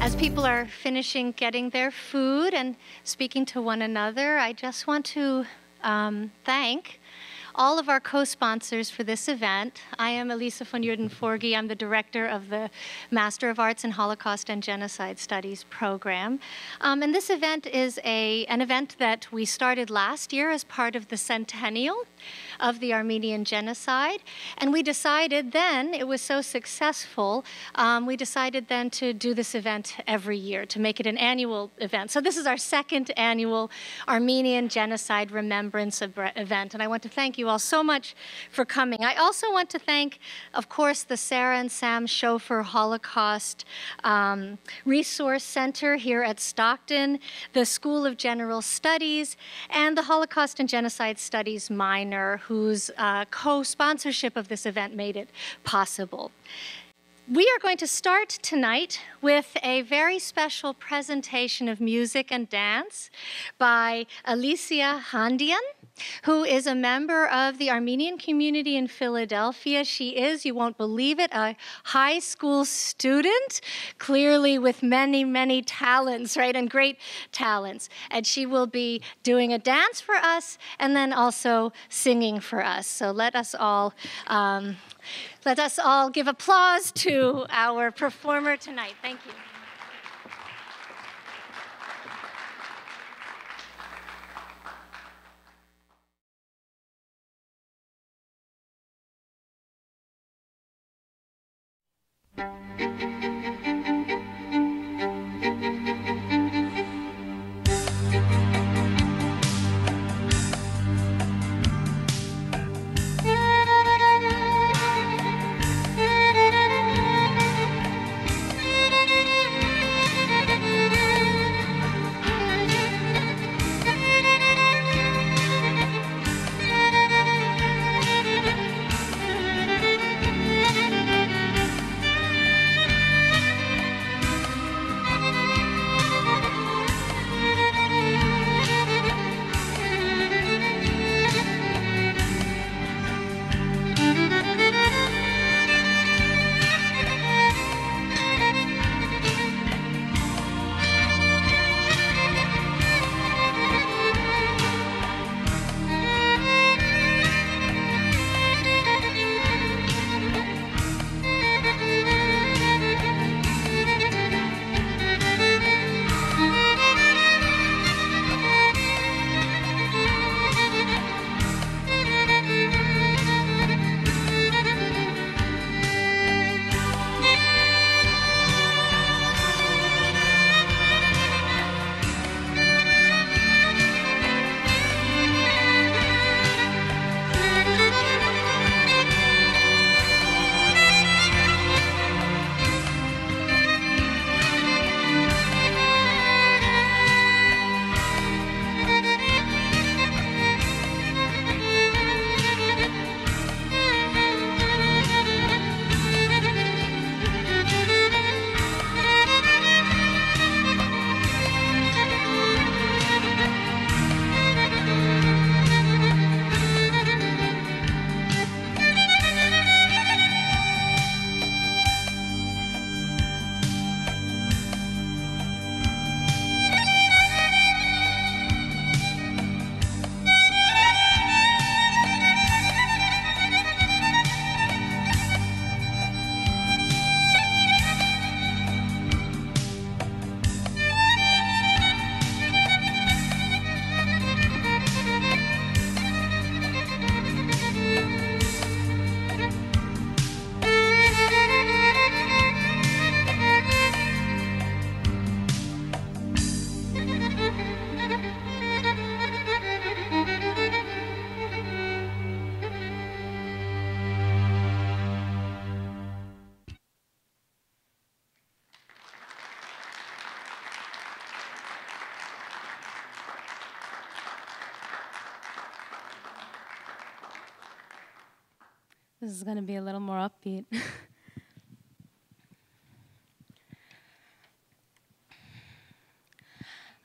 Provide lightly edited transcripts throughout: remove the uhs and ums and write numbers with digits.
As people are finishing getting their food and speaking to one another, I just want to thank all of our co-sponsors for this event. I am Elisa von Joeden-Forgey. I'm the director of the Master of Arts in Holocaust and Genocide Studies program. And this event is an event that we started last year as part of the centennial of the Armenian Genocide. And we decided then, it was so successful, we decided then to do this event every year, to make it an annual event. So this is our second annual Armenian Genocide Remembrance event. And I want to thank you all so much for coming. I also want to thank, of course, the Sarah and Sam Schofer Holocaust Resource Center here at Stockton, the School of General Studies, and the Holocaust and Genocide Studies minor, whose co-sponsorship of this event made it possible. We are going to start tonight with a very special presentation of music and dance by Elisa, who is a member of the Armenian community in Philadelphia. She is, you won't believe it, a high school student, clearly with many, many talents, right, and great talents. And she will be doing a dance for us and then also singing for us. So let us all give applause to our performer tonight. Thank you. This is going to be a little more upbeat.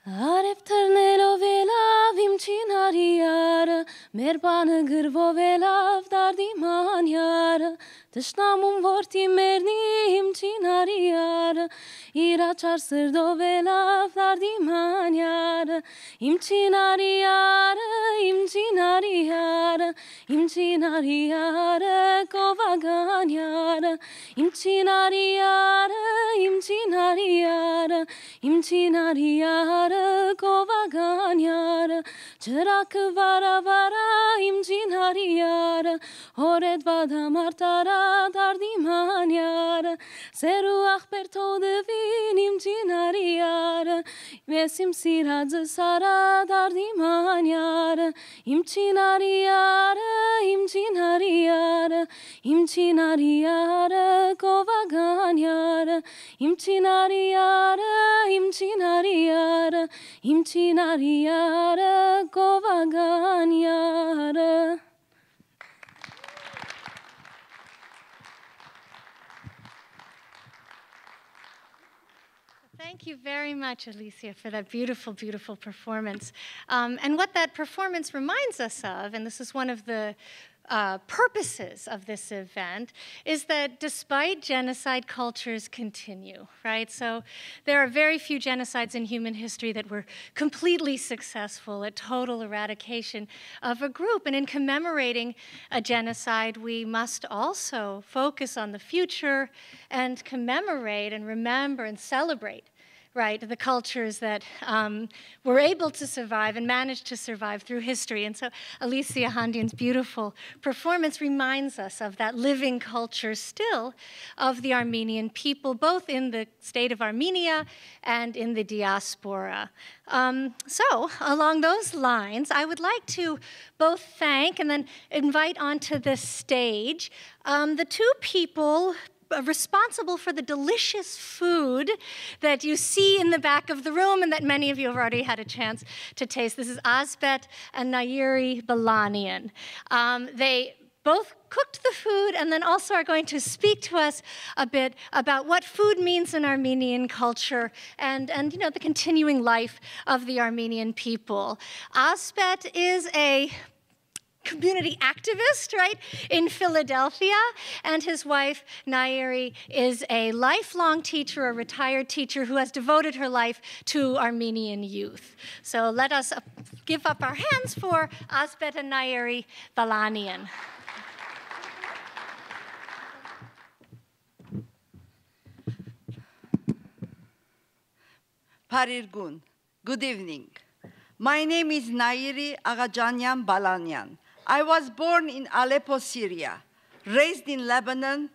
Արև թռներով ելավ իմ չինարի արը, մեր բանը գրվով ելավ դարդի մանյարը, Tշնամում որդի մերնի իմ չինարիարը, իրաչար սրդով էլավ դարդի մանյարը, իմ չինարիարը, իմ չինարիարը, իմ չինարիարը, կովագանյարը, իմ չինարիարը, իմ չինարիարը, իմ չինարիարը, կովագանյարը, ջրակը վարավարա, իմ չինարիարը, հորետ վադամարտարա, դարդի մանյարը, սերու աղբեր թոդվին իմ չինարիարը, ես իմ սիրածը սարա, դարդի մանյարը, իմ չինարիարը, իմ չինարիարը, իմ չինարիարը, կովագանյարը, իմ չինարիարը, իմ չինարիարը, իմ չինարիարը, կովագանյարը. Thank you very much, Elisa, for that beautiful, beautiful performance. And what that performance reminds us of, and this is one of the purposes of this event, is that despite genocide, cultures continue, right? So there are very few genocides in human history that were completely successful at total eradication of a group. And in commemorating a genocide, we must also focus on the future and commemorate and remember and celebrate, right, the cultures that were able to survive and managed to survive through history. And so Elisa Handian's beautiful performance reminds us of that living culture still of the Armenian people, both in the state of Armenia and in the diaspora. So along those lines, I would like to both thank and then invite onto the stage the two people responsible for the delicious food that you see in the back of the room and that many of you have already had a chance to taste. This is Asbet and Nayiri Balanian. They both cooked the food and then also are going to speak to us a bit about what food means in Armenian culture and you know, the continuing life of the Armenian people. Asbet is a community activist, right, in Philadelphia, and his wife, Nayiri, is a lifelong teacher, a retired teacher who has devoted her life to Armenian youth. So let us give up our hands for Asbet and Nayiri Balanian. Parirgun, good evening. My name is Nayiri Aghajanyan Balanian. I was born in Aleppo, Syria, raised in Lebanon,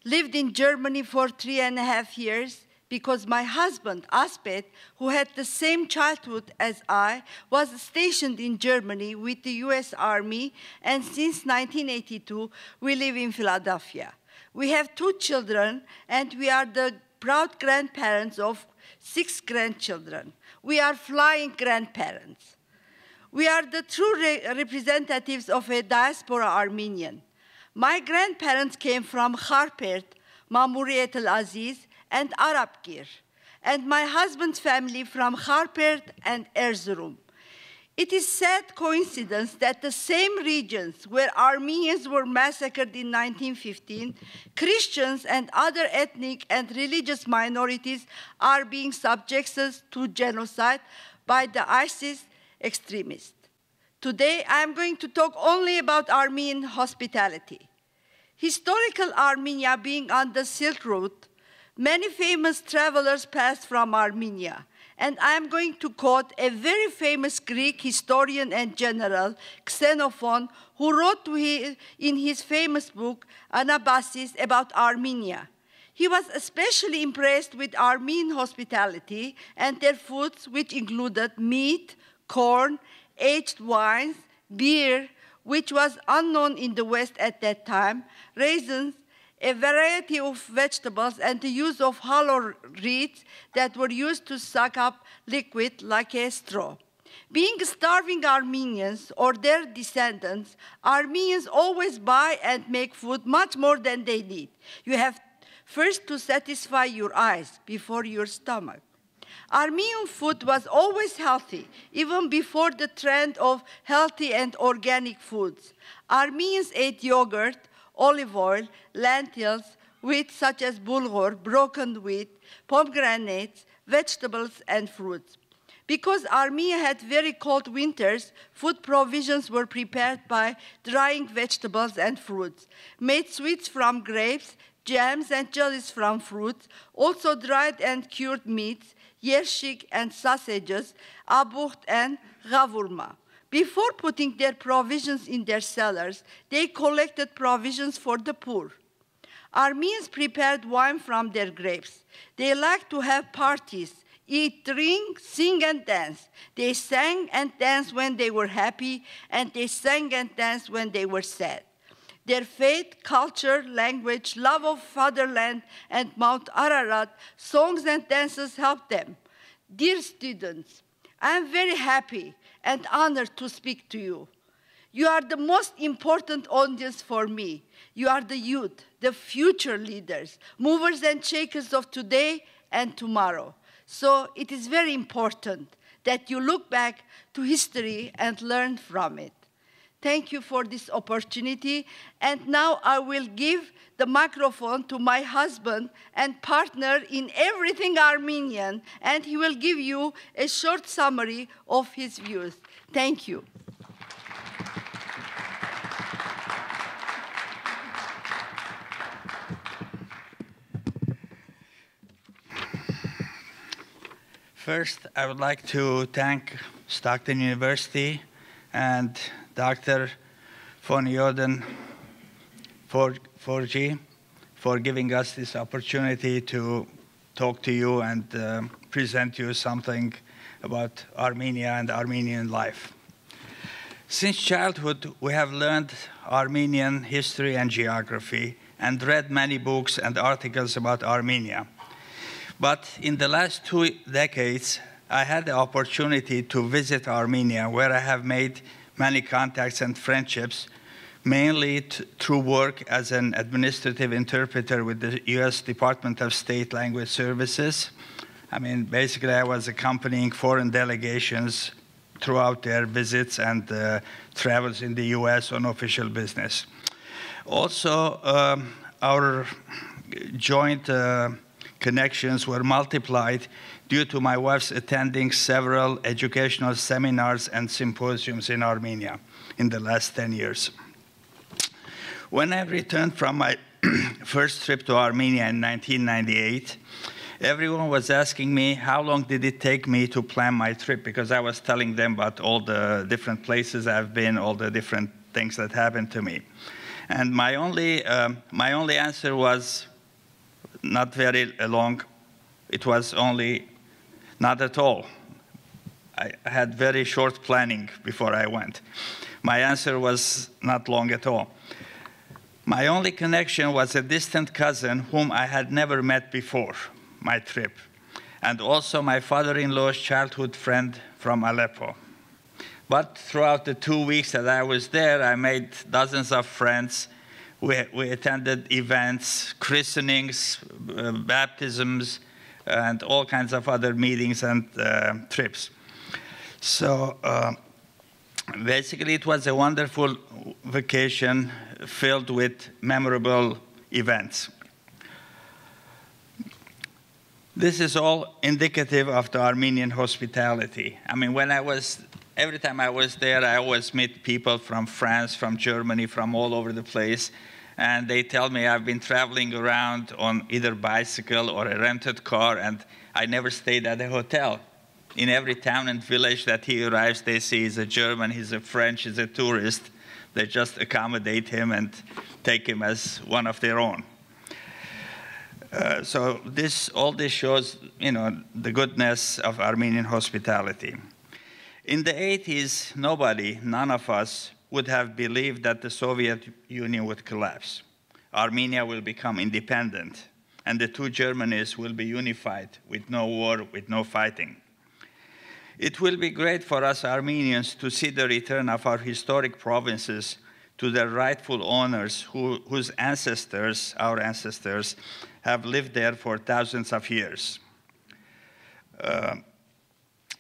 lived in Germany for 3.5 years because my husband, Asbet, who had the same childhood as I, was stationed in Germany with the US Army, and since 1982, we live in Philadelphia. We have 2 children, and we are the proud grandparents of 6 grandchildren. We are flying grandparents. We are the true representatives of a diaspora Armenian. My grandparents came from Kharpert, Mamuriet al-Aziz, and Arabkir, and my husband's family from Kharpert and Erzurum. It is sad coincidence that the same regions where Armenians were massacred in 1915, Christians and other ethnic and religious minorities are being subjected to genocide by the ISIS extremists. Today, I am going to talk only about Armenian hospitality. Historical Armenia being on the Silk Route, many famous travelers passed from Armenia. And I am going to quote a very famous Greek historian and general, Xenophon, who wrote in his famous book, Anabasis, about Armenia. He was especially impressed with Armenian hospitality and their foods, which included meat, corn, aged wines, beer, which was unknown in the West at that time, raisins, a variety of vegetables, and the use of hollow reeds that were used to suck up liquid like a straw. Being starving Armenians or their descendants, Armenians always buy and make food much more than they need. You have first to satisfy your eyes before your stomach. Armenian food was always healthy, even before the trend of healthy and organic foods. Armenians ate yogurt, olive oil, lentils, wheat such as bulgur, broken wheat, pomegranates, vegetables, and fruits. Because Armenia had very cold winters, food provisions were prepared by drying vegetables and fruits, made sweets from grapes, jams and jellies from fruits, also dried and cured meats, yershik and sausages, aburt and gavurma. Before putting their provisions in their cellars, they collected provisions for the poor. Armenians prepared wine from their grapes. They liked to have parties, eat, drink, sing, and dance. They sang and danced when they were happy, and they sang and danced when they were sad. Their faith, culture, language, love of fatherland, and Mount Ararat, songs and dances helped them. Dear students, I am very happy and honored to speak to you. You are the most important audience for me. You are the youth, the future leaders, movers and shakers of today and tomorrow. So it is very important that you look back to history and learn from it. Thank you for this opportunity. And now I will give the microphone to my husband and partner in everything Armenian, and he will give you a short summary of his views. Thank you. First, I would like to thank Stockton University and Dr. von Joeden-Forgey for giving us this opportunity to talk to you and present you something about Armenia and Armenian life. Since childhood, we have learned Armenian history and geography and read many books and articles about Armenia. But in the last 2 decades, I had the opportunity to visit Armenia, where I have made many contacts and friendships, mainly through work as an administrative interpreter with the US Department of State Language Services. I mean, basically, I was accompanying foreign delegations throughout their visits and travels in the US on official business. Also, our joint connections were multiplied due to my wife's attending several educational seminars and symposiums in Armenia in the last 10 years. When I returned from my first trip to Armenia in 1998, everyone was asking me how long did it take me to plan my trip, because I was telling them about all the different places I've been, all the different things that happened to me. And my only answer was not very long. It was only not at all. I had very short planning before I went. My answer was not long at all. My only connection was a distant cousin whom I had never met before my trip, and also my father-in-law's childhood friend from Aleppo. But throughout the 2 weeks that I was there, I made dozens of friends. We attended events, christenings, baptisms, and all kinds of other meetings and trips. So basically, it was a wonderful vacation filled with memorable events. This is all indicative of the Armenian hospitality. I mean, every time I was there, I always meet people from France, from Germany, from all over the place. And they tell me I've been traveling around on either bicycle or a rented car, and I never stayed at a hotel. In every town and village that he arrives, they see he's a German, he's a French, he's a tourist. They just accommodate him and take him as one of their own. So all this shows, the goodness of Armenian hospitality. In the 80s, none of us would have believed that the Soviet Union would collapse. Armenia will become independent, and the two Germanys will be unified with no war, with no fighting. It will be great for us Armenians to see the return of our historic provinces to their rightful owners whose ancestors, our ancestors, have lived there for thousands of years.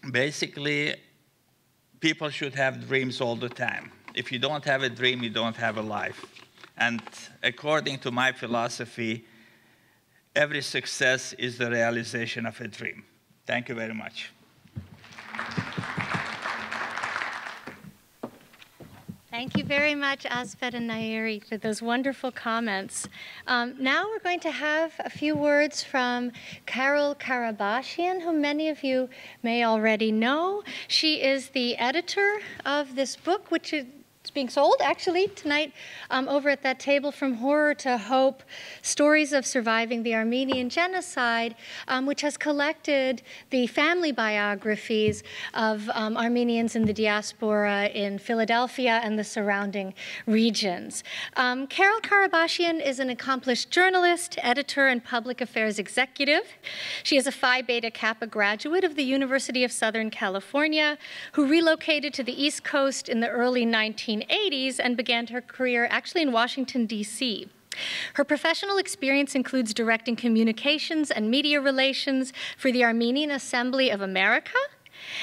Basically, people should have dreams all the time. If you don't have a dream, you don't have a life. And according to my philosophy, every success is the realization of a dream. Thank you very much. Thank you very much, Asbet and Nayiri, for those wonderful comments. Now we're going to have a few words from Carole Karabashian, who many of you may already know. She is the editor of this book, which is being sold actually tonight over at that table, From Horror to Hope, Stories of Surviving the Armenian Genocide, which has collected the family biographies of Armenians in the diaspora in Philadelphia and the surrounding regions. Carole Karabashian is an accomplished journalist, editor, and public affairs executive. She is a Phi Beta Kappa graduate of the University of Southern California, who relocated to the East Coast in the early 1980s and began her career actually in Washington, D.C. Her professional experience includes directing communications and media relations for the Armenian Assembly of America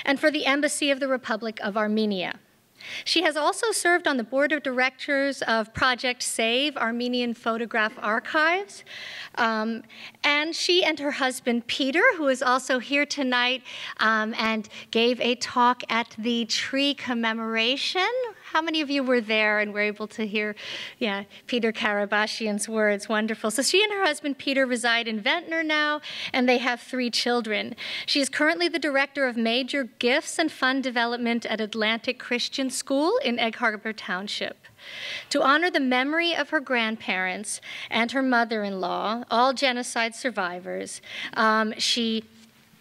and for the Embassy of the Republic of Armenia. She has also served on the board of directors of Project Save Armenian Photograph Archives. And she and her husband, Peter, who is also here tonight and gave a talk at the tree commemoration. How many of you were there and were able to hear, Peter Karabashian's words? Wonderful. So she and her husband, Peter, reside in Ventnor now, and they have 3 children. She is currently the director of major gifts and fund development at Atlantic Christian School in Egg Harbor Township. To honor the memory of her grandparents and her mother-in-law, all genocide survivors, she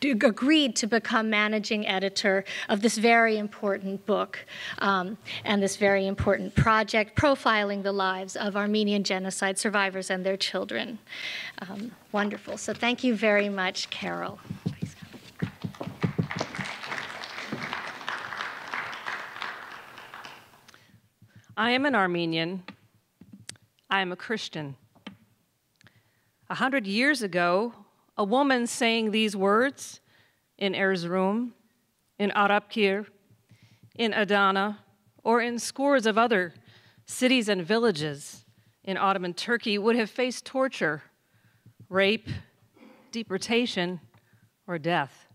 agreed to become managing editor of this very important book and this very important project profiling the lives of Armenian genocide survivors and their children. Wonderful. So thank you very much, Carole. Please come. I am an Armenian. I am a Christian. 100 years ago, a woman saying these words in Erzurum, in Arapkir, in Adana, or in scores of other cities and villages in Ottoman Turkey would have faced torture, rape, deportation, or death.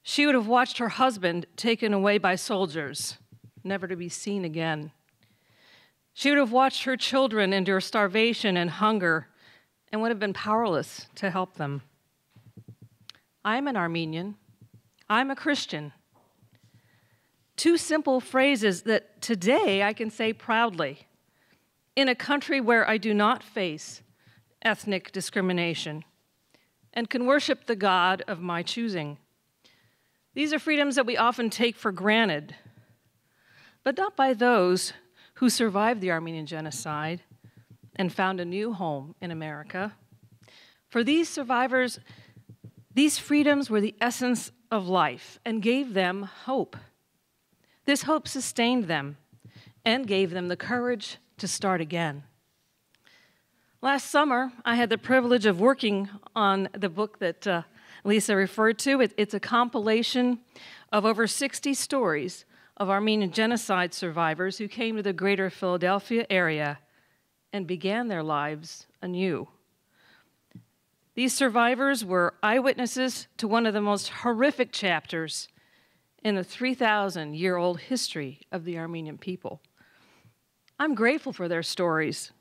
She would have watched her husband taken away by soldiers, never to be seen again. She would have watched her children endure starvation and hunger and would have been powerless to help them. I'm an Armenian. I'm a Christian. 2 simple phrases that today I can say proudly in a country where I do not face ethnic discrimination and can worship the God of my choosing. These are freedoms that we often take for granted, but not by those who survived the Armenian Genocide and found a new home in America. For these survivors, these freedoms were the essence of life and gave them hope. This hope sustained them and gave them the courage to start again. Last summer, I had the privilege of working on the book that Elisa referred to. It's a compilation of over 60 stories of Armenian genocide survivors who came to the greater Philadelphia area and began their lives anew. These survivors were eyewitnesses to one of the most horrific chapters in the 3,000-year-old history of the Armenian people. I'm grateful for their stories.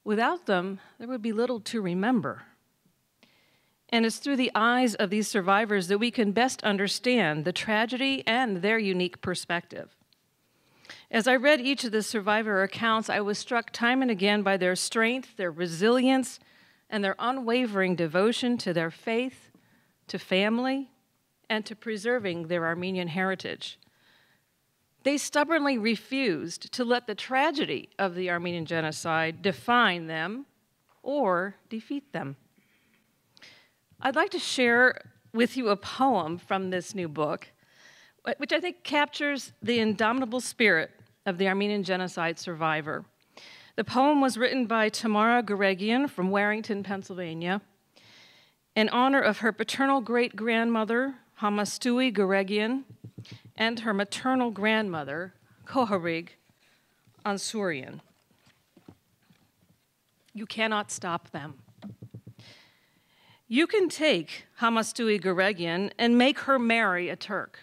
Without them, there would be little to remember. And it's through the eyes of these survivors that we can best understand the tragedy and their unique perspective. As I read each of the survivor accounts, I was struck time and again by their strength, their resilience, and their unwavering devotion to their faith, to family, and to preserving their Armenian heritage. They stubbornly refused to let the tragedy of the Armenian Genocide define them or defeat them. I'd like to share with you a poem from this new book, which I think captures the indomitable spirit of the Armenian Genocide survivor. The poem was written by Tamara Garegian from Warrington, Pennsylvania, in honor of her paternal great-grandmother, Hamastui Garegian, and her maternal grandmother, Koharig Ansurian. You cannot stop them. You can take Hamastoui Geregyan and make her marry a Turk.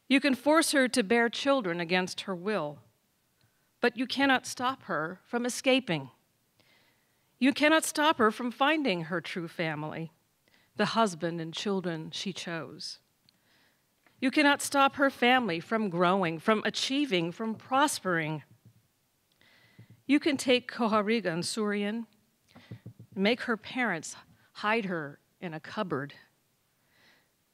You can force her to bear children against her will, but you cannot stop her from escaping. You cannot stop her from finding her true family, the husband and children she chose. You cannot stop her family from growing, from achieving, from prospering. You can take Koharigan Surian, make her parents hide her in a cupboard.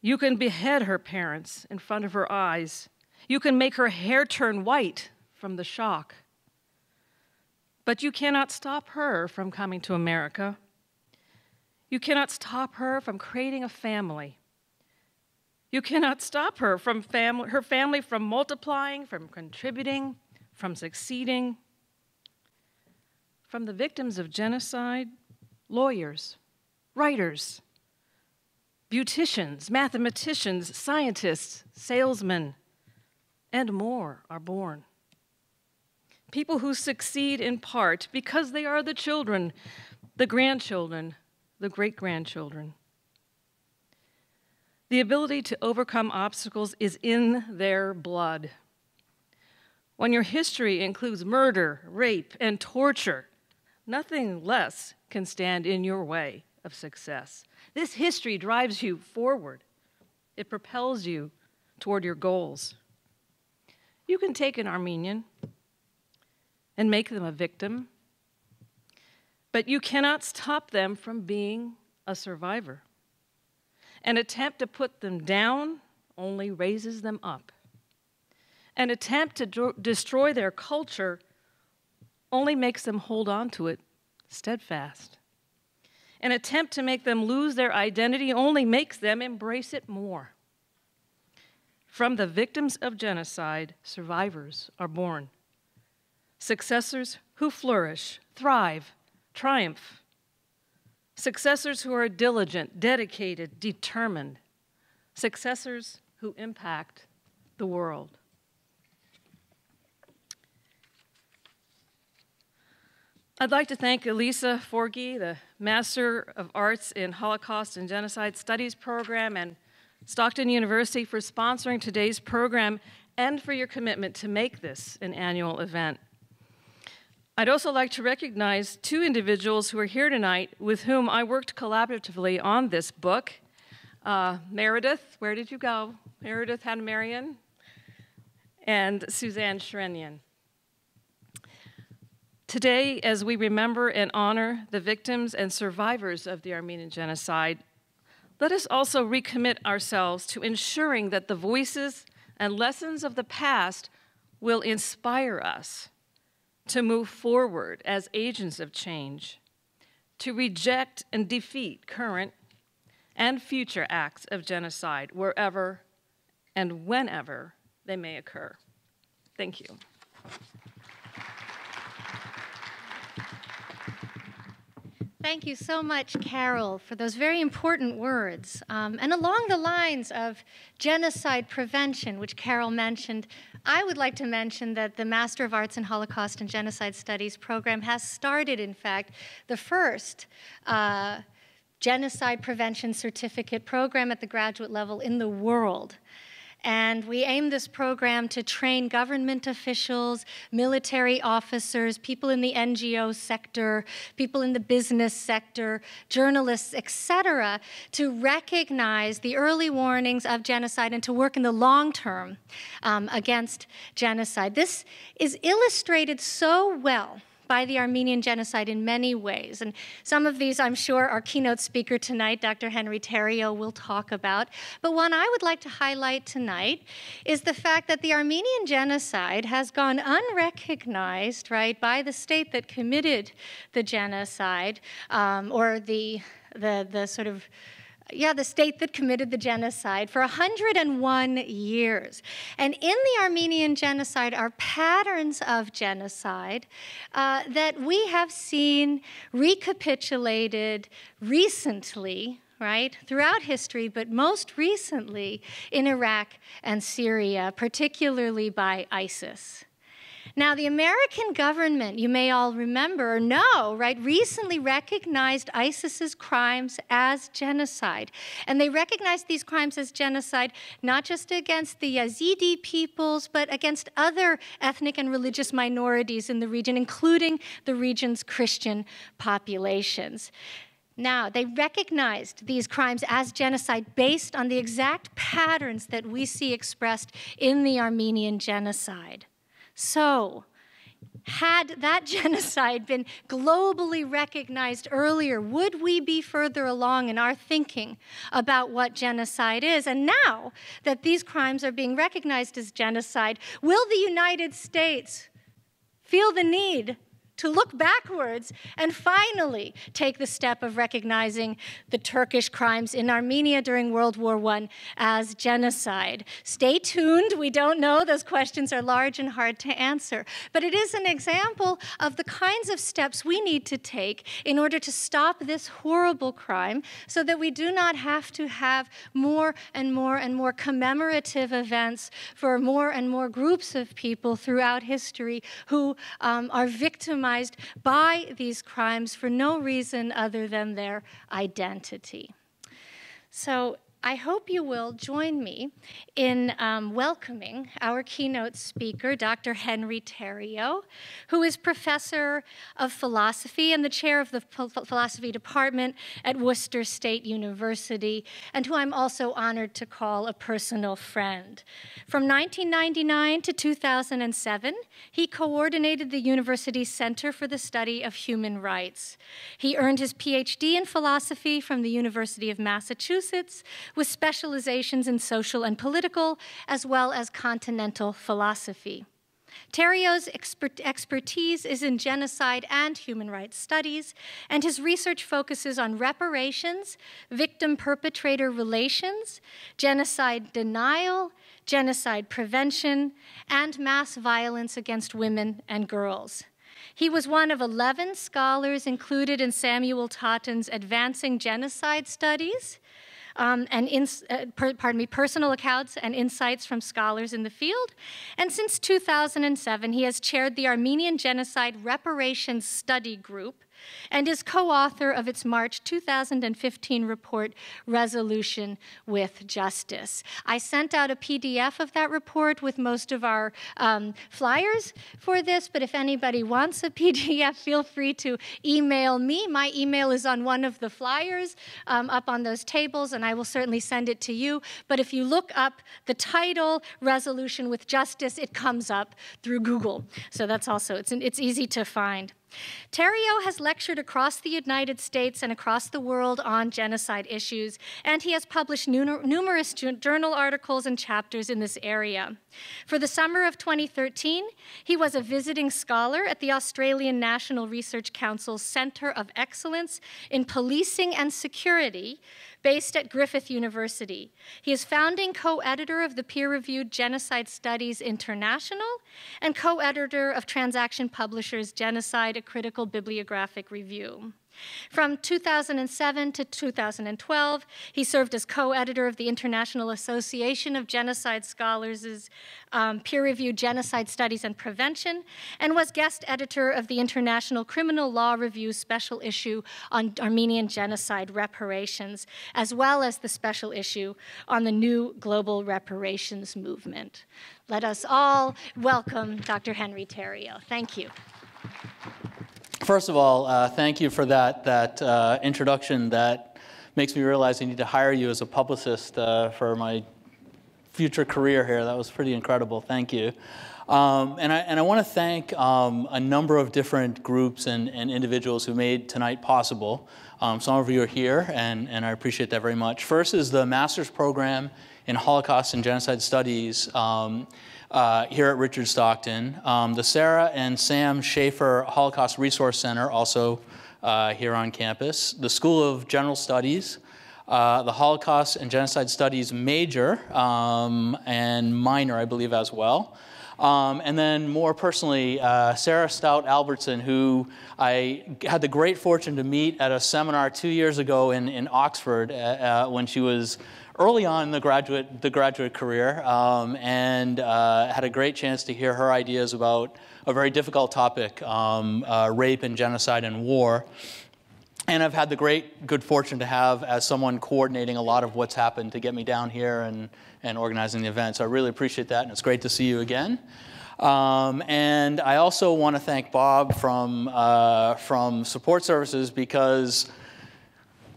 You can behead her parents in front of her eyes. You can make her hair turn white from the shock. But you cannot stop her from coming to America. You cannot stop her from creating a family. You cannot stop her from her family from multiplying, from contributing, from succeeding. From the victims of genocide, lawyers, writers, beauticians, mathematicians, scientists, salesmen, and more are born. People who succeed in part because they are the children, the grandchildren, the great-grandchildren. The ability to overcome obstacles is in their blood. When your history includes murder, rape, and torture, nothing less can stand in your way of success. This history drives you forward. It propels you toward your goals. You can take an Armenian and make them a victim, but you cannot stop them from being a survivor. An attempt to put them down only raises them up. An attempt to destroy their culture only makes them hold on to it steadfast. An attempt to make them lose their identity only makes them embrace it more. From the victims of genocide, survivors are born. Successors who flourish, thrive, triumph. Successors who are diligent, dedicated, determined. Successors who impact the world. I'd like to thank Elisa Forgey, the Master of Arts in Holocaust and Genocide Studies program, and Stockton University for sponsoring today's program and for your commitment to make this an annual event. I'd also like to recognize two individuals who are here tonight with whom I worked collaboratively on this book. Meredith, where did you go? Meredith Hanmarian and Suzanne Shrenian. Today, as we remember and honor the victims and survivors of the Armenian Genocide, let us also recommit ourselves to ensuring that the voices and lessons of the past will inspire us to move forward as agents of change, to reject and defeat current and future acts of genocide wherever and whenever they may occur. Thank you. Thank you so much, Carole, for those very important words. And along the lines of genocide prevention, which Carole mentioned, I would like to mention that the Master of Arts in Holocaust and Genocide Studies program has started, in fact, the first genocide prevention certificate program at the graduate level in the world. And we aim this program to train government officials, military officers, people in the NGO sector, people in the business sector, journalists, etc., to recognize the early warnings of genocide and to work in the long term against genocide. This is illustrated so well by the Armenian Genocide in many ways. And some of these, I'm sure, our keynote speaker tonight, Dr. Henry Thierault, will talk about. But one I would like to highlight tonight is the fact that the Armenian Genocide has gone unrecognized, right, by the state that committed the genocide, or the state that committed the genocide for 101 years. And in the Armenian Genocide are patterns of genocide that we have seen recapitulated recently, right, throughout history, but most recently in Iraq and Syria, particularly by ISIS. Now, the American government, you may all remember or know, right, recently recognized ISIS's crimes as genocide. And they recognized these crimes as genocide not just against the Yazidi peoples, but against other ethnic and religious minorities in the region, including the region's Christian populations. Now, they recognized these crimes as genocide based on the exact patterns that we see expressed in the Armenian Genocide. So, had that genocide been globally recognized earlier, would we be further along in our thinking about what genocide is? And now that these crimes are being recognized as genocide, will the United States feel the need to look backwards and finally take the step of recognizing the Turkish crimes in Armenia during World War I as genocide? Stay tuned. We don't know. Those questions are large and hard to answer. But it is an example of the kinds of steps we need to take in order to stop this horrible crime so that we do not have to have more and more and more commemorative events for more and more groups of people throughout history who are victimized by these crimes for no reason other than their identity. So I hope you will join me in welcoming our keynote speaker, Dr. Henry Thierault, who is professor of philosophy and the chair of the philosophy department at Worcester State University, and who I'm also honored to call a personal friend. From 1999 to 2007, he coordinated the university's Center for the Study of Human Rights. He earned his PhD in philosophy from the University of Massachusetts, with specializations in social and political, as well as continental philosophy. Thierault's expertise is in genocide and human rights studies, and his research focuses on reparations, victim-perpetrator relations, genocide denial, genocide prevention, and mass violence against women and girls. He was one of 11 scholars included in Samuel Totten's Advancing Genocide Studies, personal accounts and insights from scholars in the field. And since 2007, he has chaired the Armenian Genocide Reparations Study Group and is co-author of its March 2015 report, Resolution with Justice. I sent out a PDF of that report with most of our flyers for this, but if anybody wants a PDF, feel free to email me. My email is on one of the flyers up on those tables, and I will certainly send it to you. But if you look up the title, Resolution with Justice, it comes up through Google. So that's also, it's easy to find. Thierault has lectured across the United States and across the world on genocide issues, and he has published numerous journal articles and chapters in this area. For the summer of 2013, he was a visiting scholar at the Australian National Research Council's Centre of Excellence in Policing and Security, based at Griffith University. He is founding co-editor of the peer-reviewed Genocide Studies International and co-editor of Transaction Publishers' Genocide, a Critical Bibliographic Review. From 2007 to 2012, he served as co-editor of the International Association of Genocide Scholars' peer-reviewed Genocide Studies and Prevention, and was guest editor of the International Criminal Law Review's special issue on Armenian genocide reparations, as well as the special issue on the new global reparations movement. Let us all welcome Dr. Henry Thierault. Thank you. First of all, thank you for that introduction. That makes me realize I need to hire you as a publicist for my future career here. That was pretty incredible. Thank you. And I want to thank a number of different groups and individuals who made tonight possible. Some of you are here, and I appreciate that very much. First is the master's program in Holocaust and Genocide Studies here at Richard Stockton. The Sarah and Sam Schaefer Holocaust Resource Center, also here on campus. The School of General Studies, the Holocaust and Genocide Studies major and minor, I believe, as well. And then more personally, Sarah Stout Albertson, who I had the great fortune to meet at a seminar 2 years ago in Oxford when she was early on in the graduate career, and had a great chance to hear her ideas about a very difficult topic, rape and genocide and war. And I've had the good fortune to have as someone coordinating a lot of what's happened to get me down here and organizing the event. So I really appreciate that, and it's great to see you again. And I also want to thank Bob from Support Services, because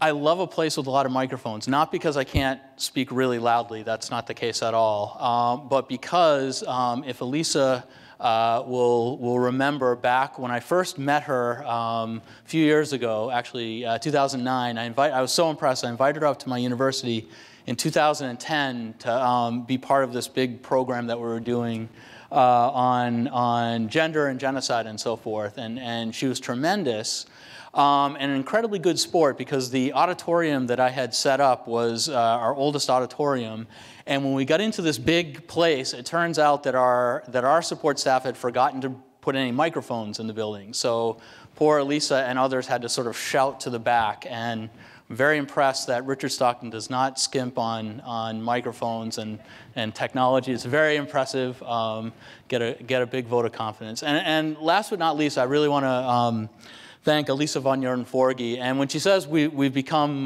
I love a place with a lot of microphones, not because I can't speak really loudly, that's not the case at all, but because if Elisa will remember back when I first met her a few years ago, actually 2009, I was so impressed. I invited her up to my university in 2010 to be part of this big program that we were doing on gender and genocide and so forth, and she was tremendous. And an incredibly good sport, because the auditorium that I had set up was our oldest auditorium. And when we got into this big place, it turns out that our support staff had forgotten to put any microphones in the building. So poor Elisa and others had to sort of shout to the back. And I'm very impressed that Richard Stockton does not skimp on microphones and technology. It's very impressive. Get a big vote of confidence. And last but not least, I really want to thank Elisa von Joeden-Forgey. And when she says we've become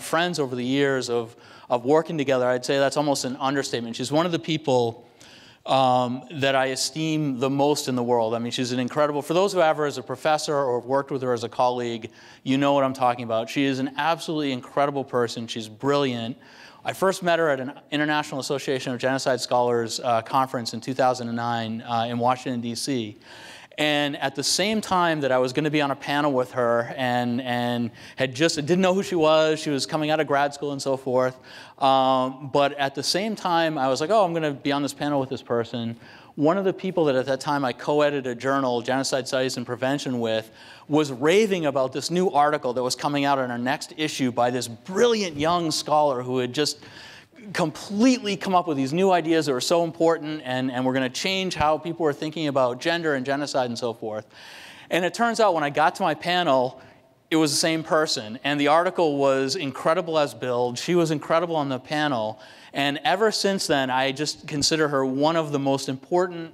friends over the years of working together, I'd say that's almost an understatement. She's one of the people that I esteem the most in the world. I mean, she's an incredible, for those who have her as a professor or have worked with her as a colleague, you know what I'm talking about. She is an absolutely incredible person. She's brilliant. I first met her at an International Association of Genocide Scholars conference in 2009 in Washington, D.C. And at the same time that I was going to be on a panel with her and didn't know who she was coming out of grad school and so forth. But at the same time, I was like, oh, I'm going to be on this panel with this person. One of the people that at that time I co-edited a journal, Genocide Studies and Prevention with, was raving about this new article that was coming out in our next issue by this brilliant young scholar who had just completely come up with these new ideas that were so important and were going to change how people were thinking about gender and genocide and so forth. And it turns out when I got to my panel, it was the same person. And the article was incredible as billed. She was incredible on the panel. And ever since then, I just consider her one of the most important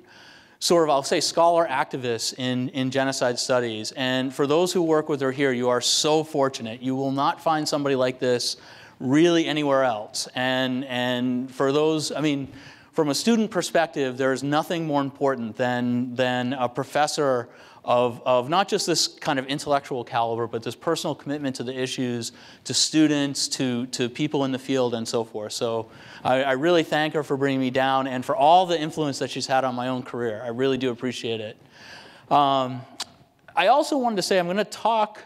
sort of, I'll say, scholar activists in genocide studies. And for those who work with her here, you are so fortunate. You will not find somebody like this really anywhere else. And for those, I mean, from a student perspective, there's nothing more important than a professor of not just this kind of intellectual caliber, but this personal commitment to the issues, to students, to people in the field, and so forth. So I really thank her for bringing me down and for all the influence that she's had on my own career. I really do appreciate it. I also wanted to say I'm going to talk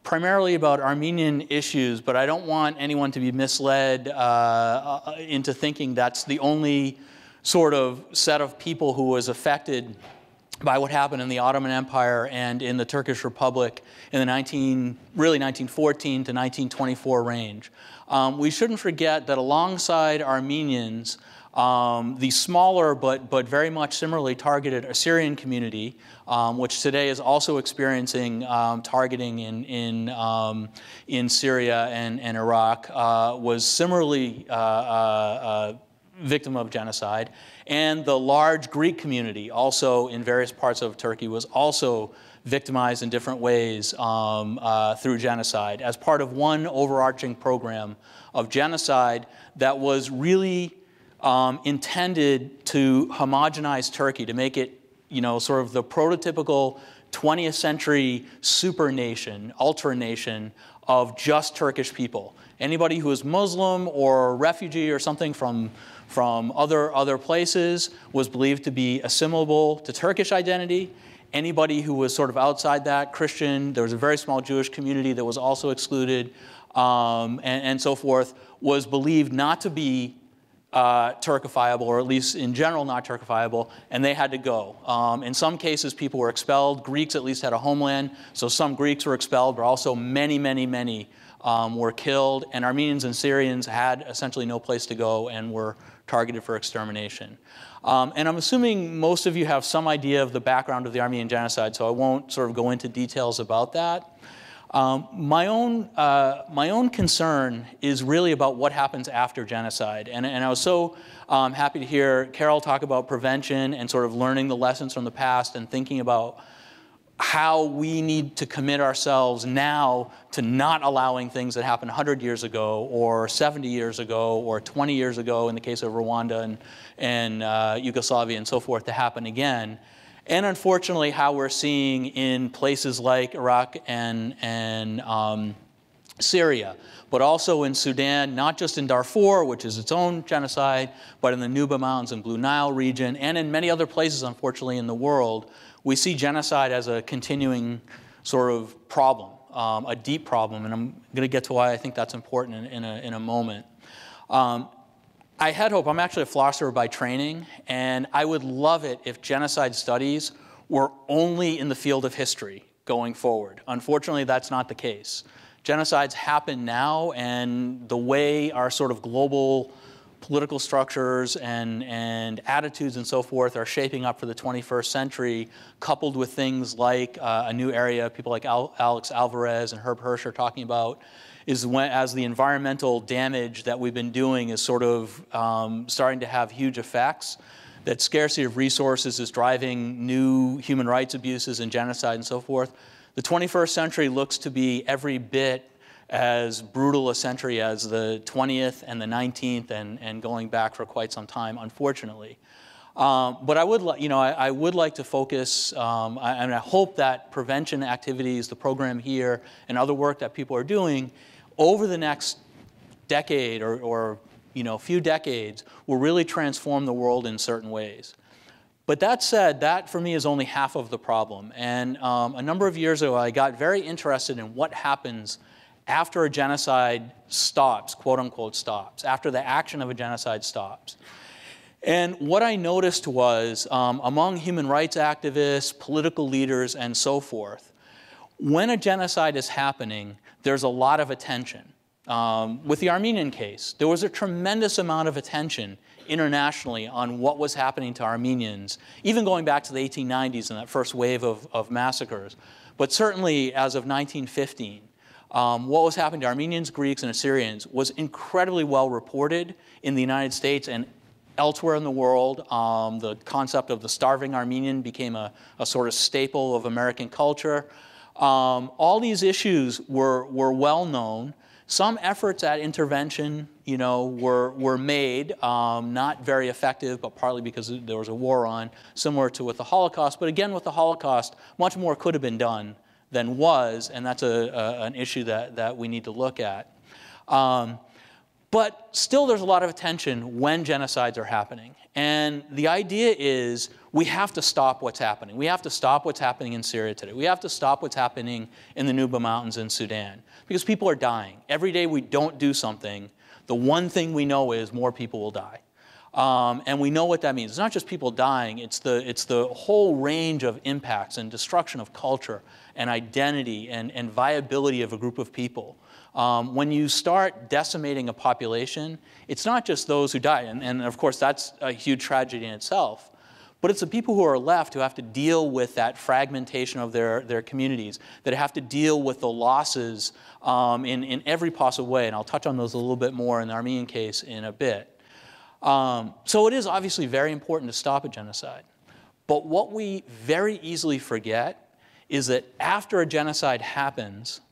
primarily about Armenian issues, but I don't want anyone to be misled into thinking that's the only sort of set of people who was affected by what happened in the Ottoman Empire and in the Turkish Republic in the 1914 to 1924 range. We shouldn't forget that alongside Armenians, the smaller but very much similarly targeted Assyrian community, which today is also experiencing targeting in Syria and Iraq, was similarly victim of genocide. And the large Greek community, also in various parts of Turkey, was also victimized in different ways through genocide as part of one overarching program of genocide that was really intended to homogenize Turkey, to make it, sort of the prototypical 20th century super nation, ultra nation of just Turkish people. Anybody who is Muslim or refugee or something from other places was believed to be assimilable to Turkish identity. Anybody who was sort of outside that, Christian, there was a very small Jewish community that was also excluded, and so forth, was believed not to be Turkifiable, or at least in general not Turkifiable, and they had to go. In some cases, people were expelled. Greeks at least had a homeland, so some Greeks were expelled, but also many were killed, and Armenians and Syrians had essentially no place to go and were targeted for extermination. And I'm assuming most of you have some idea of the background of the Armenian Genocide, so I won't sort of go into details about that. My own concern is really about what happens after genocide. And I was so happy to hear Carole talk about prevention and sort of learning the lessons from the past and thinking about how we need to commit ourselves now to not allowing things that happened 100 years ago or 70 years ago or 20 years ago in the case of Rwanda and Yugoslavia and so forth to happen again. And unfortunately, how we're seeing in places like Iraq and Syria, but also in Sudan, not just in Darfur, which is its own genocide, but in the Nuba Mountains and Blue Nile region, and in many other places, unfortunately, in the world, we see genocide as a continuing sort of problem, a deep problem, and I'm going to get to why I think that's important in a moment. I had hope. I'm actually a philosopher by training, and I would love it if genocide studies were only in the field of history going forward. Unfortunately, that's not the case. Genocides happen now, and the way our sort of global political structures and attitudes and so forth are shaping up for the 21st century, coupled with things like a new area people like Alex Alvarez and Herb Hirsch are talking about, is when, as the environmental damage that we've been doing is sort of starting to have huge effects, that scarcity of resources is driving new human rights abuses and genocide and so forth. The 21st century looks to be every bit as brutal a century as the 20th and the 19th and going back for quite some time, unfortunately. But I would like to focus, and I hope that prevention activities, the program here, and other work that people are doing over the next decade or few decades will really transform the world in certain ways. But that said, that for me is only half of the problem. And a number of years ago, I got very interested in what happens after a genocide stops, quote unquote stops, after the action of a genocide stops. And what I noticed was among human rights activists, political leaders, and so forth, when a genocide is happening, there's a lot of attention. With the Armenian case, there was a tremendous amount of attention internationally on what was happening to Armenians, even going back to the 1890s and that first wave of massacres. But certainly as of 1915, what was happening to Armenians, Greeks, and Assyrians was incredibly well reported in the United States and elsewhere in the world. The concept of the starving Armenian became a sort of staple of American culture. All these issues were well known. Some efforts at intervention, were made, not very effective, but partly because there was a war on, similar to with the Holocaust. But again, with the Holocaust, much more could have been done than was, and that's an issue that we need to look at. But still, there's a lot of attention when genocides are happening. And the idea is we have to stop what's happening. We have to stop what's happening in Syria today. We have to stop what's happening in the Nuba Mountains in Sudan, because people are dying. Every day we don't do something, the one thing we know is more people will die. And we know what that means. It's not just people dying, it's the whole range of impacts and destruction of culture and identity and viability of a group of people. When you start decimating a population, it's not just those who die, and of course that's a huge tragedy in itself, but it's the people who are left who have to deal with that fragmentation of their communities, that have to deal with the losses in every possible way, and I'll touch on those a little bit more in the Armenian case in a bit. So it is obviously very important to stop a genocide. But what we very easily forget is that after a genocide happens,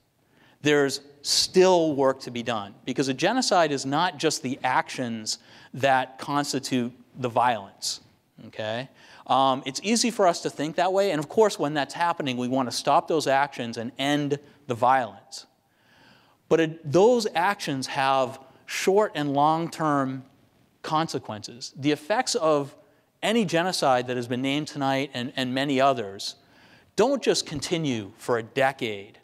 there's still work to be done. Because a genocide is not just the actions that constitute the violence, okay? It's easy for us to think that way. And of course, when that's happening, we want to stop those actions and end the violence. But those actions have short and long-term consequences. The effects of any genocide that has been named tonight and many others don't just continue for a decade,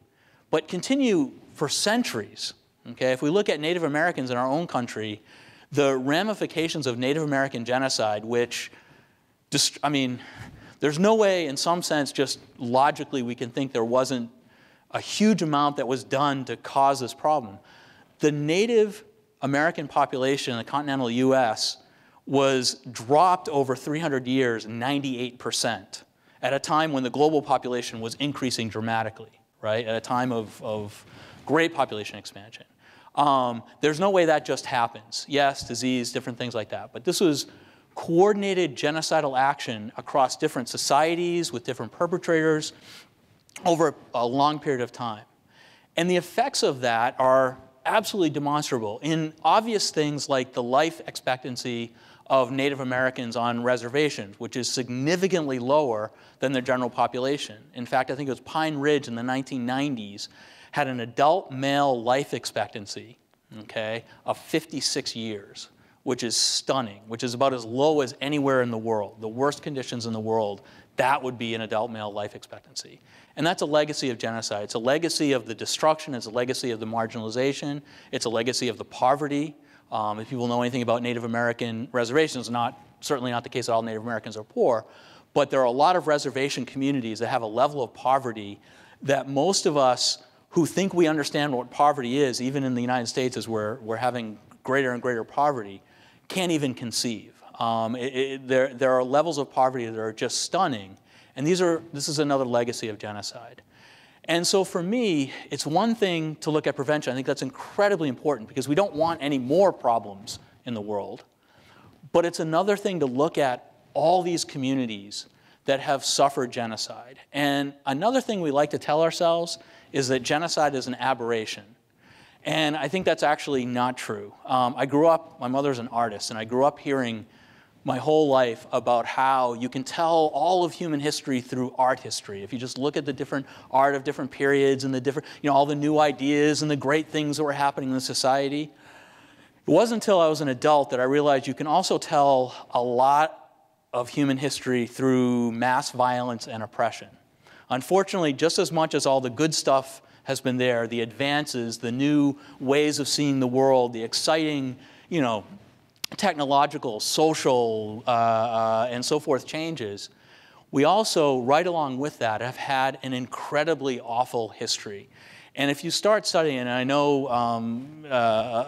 but continue for centuries. Okay? If we look at Native Americans in our own country, the ramifications of Native American genocide, which, there's no way in some sense just logically we can think there wasn't a huge amount that was done to cause this problem. The Native American population in the continental US was dropped over 300 years 98% at a time when the global population was increasing dramatically, right? At a time of great population expansion. There's no way that just happens. Yes, disease, different things like that. But this was coordinated genocidal action across different societies with different perpetrators over a long period of time. And the effects of that are absolutely demonstrable in obvious things like the life expectancy of Native Americans on reservations, which is significantly lower than the general population. In fact, I think it was Pine Ridge in the 1990s had an adult male life expectancy, okay, of 56 years, which is stunning, which is about as low as anywhere in the world. The worst conditions in the world, that would be an adult male life expectancy. And that's a legacy of genocide. It's a legacy of the destruction. It's a legacy of the marginalization. It's a legacy of the poverty. If people know anything about Native American reservations, certainly not the case that all Native Americans are poor, but there are a lot of reservation communities that have a level of poverty that most of us who think we understand what poverty is, even in the United States as we're having greater and greater poverty, can't even conceive. There are levels of poverty that are just stunning, and this is another legacy of genocide. And so for me, it's one thing to look at prevention. I think that's incredibly important because we don't want any more problems in the world. But it's another thing to look at all these communities that have suffered genocide. And another thing we like to tell ourselves is that genocide is an aberration. And I think that's actually not true. My mother's an artist, and I grew up hearing my whole life about how you can tell all of human history through art history. If you just look at the different art of different periods and the different, all the new ideas and the great things that were happening in society. It wasn't until I was an adult that I realized you can also tell a lot of human history through mass violence and oppression. Unfortunately, just as much as all the good stuff has been there, the advances, the new ways of seeing the world, the exciting, technological, social, and so forth changes, we also, right along with that, have had an incredibly awful history. And if you start studying, and I know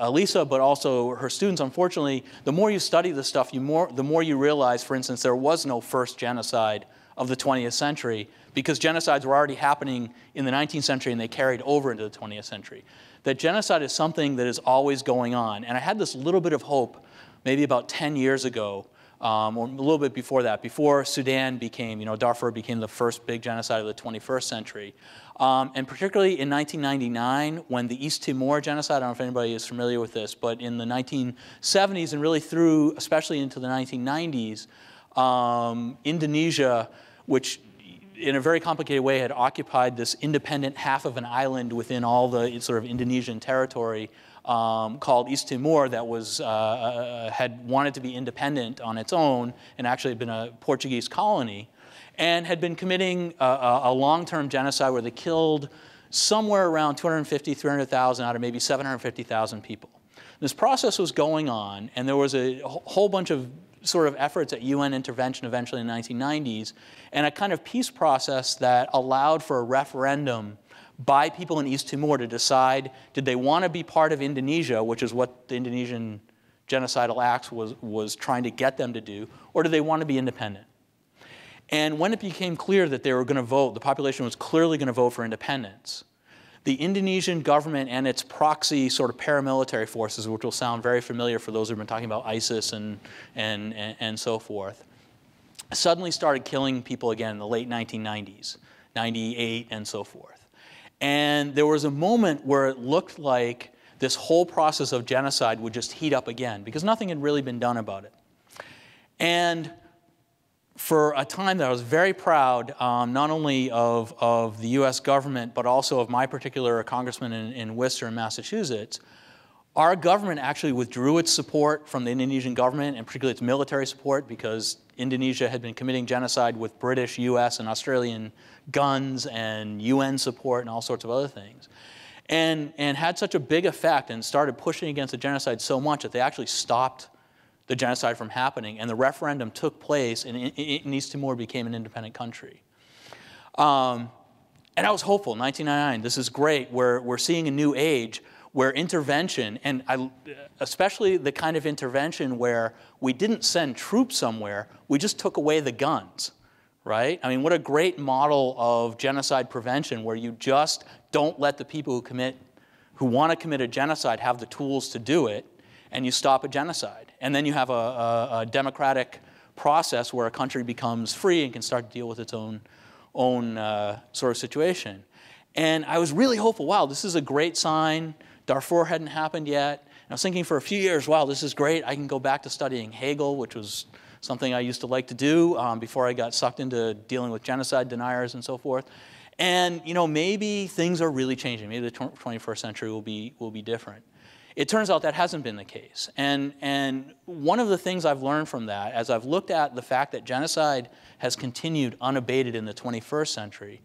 Elisa, but also her students, unfortunately, the more you study this stuff, the more you realize, for instance, there was no first genocide of the 20th century because genocides were already happening in the 19th century and they carried over into the 20th century. That genocide is something that is always going on. And I had this little bit of hope maybe about 10 years ago, or a little bit before that, before Sudan became, Darfur became the first big genocide of the 21st century. And particularly in 1999, when the East Timor genocide, I don't know if anybody is familiar with this, but in the 1970s and really through, especially into the 1990s, Indonesia, which in a very complicated way had occupied this independent half of an island within all the sort of Indonesian territory, called East Timor that was, had wanted to be independent on its own and actually had been a Portuguese colony and had been committing a long-term genocide where they killed somewhere around 250, 300,000 out of maybe 750,000 people. This process was going on, and there was a whole bunch of sort of efforts at UN intervention eventually in the 1990s, and a kind of peace process that allowed for a referendum by people in East Timor to decide, did they want to be part of Indonesia, which is what the Indonesian Genocidal Acts was trying to get them to do, or do they want to be independent? And when it became clear that they were going to vote, the population was clearly going to vote for independence, the Indonesian government and its proxy sort of paramilitary forces, which will sound very familiar for those who have been talking about ISIS and so forth, suddenly started killing people again in the late 1990s, 98 and so forth. And there was a moment where it looked like this whole process of genocide would just heat up again because nothing had really been done about it. And for a time that I was very proud, not only of the US government, but also of my particular congressman in Worcester in Massachusetts, our government actually withdrew its support from the Indonesian government, and particularly its military support, because Indonesia had been committing genocide with British, US, and Australian guns and UN support and all sorts of other things. And had such a big effect and started pushing against the genocide so much that they actually stopped the genocide from happening, and the referendum took place, and East Timor became an independent country. And I was hopeful, 1999, this is great, we're seeing a new age where intervention, and especially the kind of intervention where we didn't send troops somewhere, we just took away the guns, right? I mean, what a great model of genocide prevention, where you just don't let the people who want to commit a genocide have the tools to do it, and you stop a genocide. And then you have a democratic process where a country becomes free and can start to deal with its own sort of situation. And I was really hopeful, wow, this is a great sign. Darfur hadn't happened yet. And I was thinking for a few years, wow, this is great. I can go back to studying Hegel, which was something I used to like to do before I got sucked into dealing with genocide deniers and so forth. And maybe things are really changing. Maybe the 21st century will be different. It turns out that hasn't been the case. And one of the things I've learned from that, as I've looked at the fact that genocide has continued unabated in the 21st century,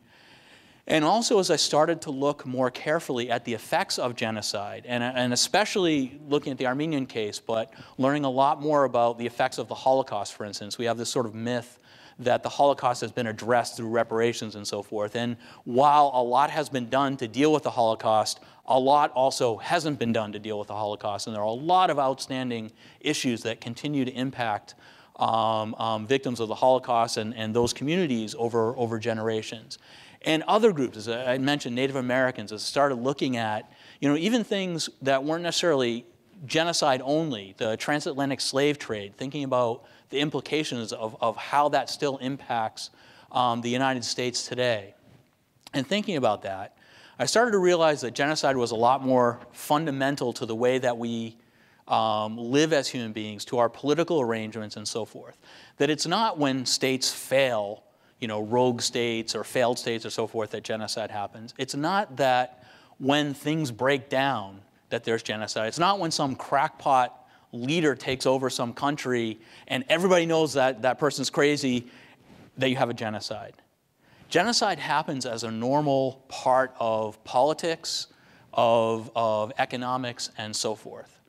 and also as I started to look more carefully at the effects of genocide, and especially looking at the Armenian case, but learning a lot more about the effects of the Holocaust, for instance. We have this sort of myth that the Holocaust has been addressed through reparations and so forth. And while a lot has been done to deal with the Holocaust, a lot also hasn't been done to deal with the Holocaust. And there are a lot of outstanding issues that continue to impact victims of the Holocaust and those communities over generations. And other groups, as I mentioned, Native Americans, have started looking at even things that weren't necessarily genocide only, the transatlantic slave trade, thinking about the implications of how that still impacts the United States today. And thinking about that, I started to realize that genocide was a lot more fundamental to the way that we live as human beings, to our political arrangements and so forth. That it's not when states fail, rogue states or failed states or so forth, that genocide happens. It's not that when things break down that there's genocide. It's not when some crackpot leader takes over some country and everybody knows that that person's crazy that you have a genocide. Genocide happens as a normal part of politics, of economics, and so forth.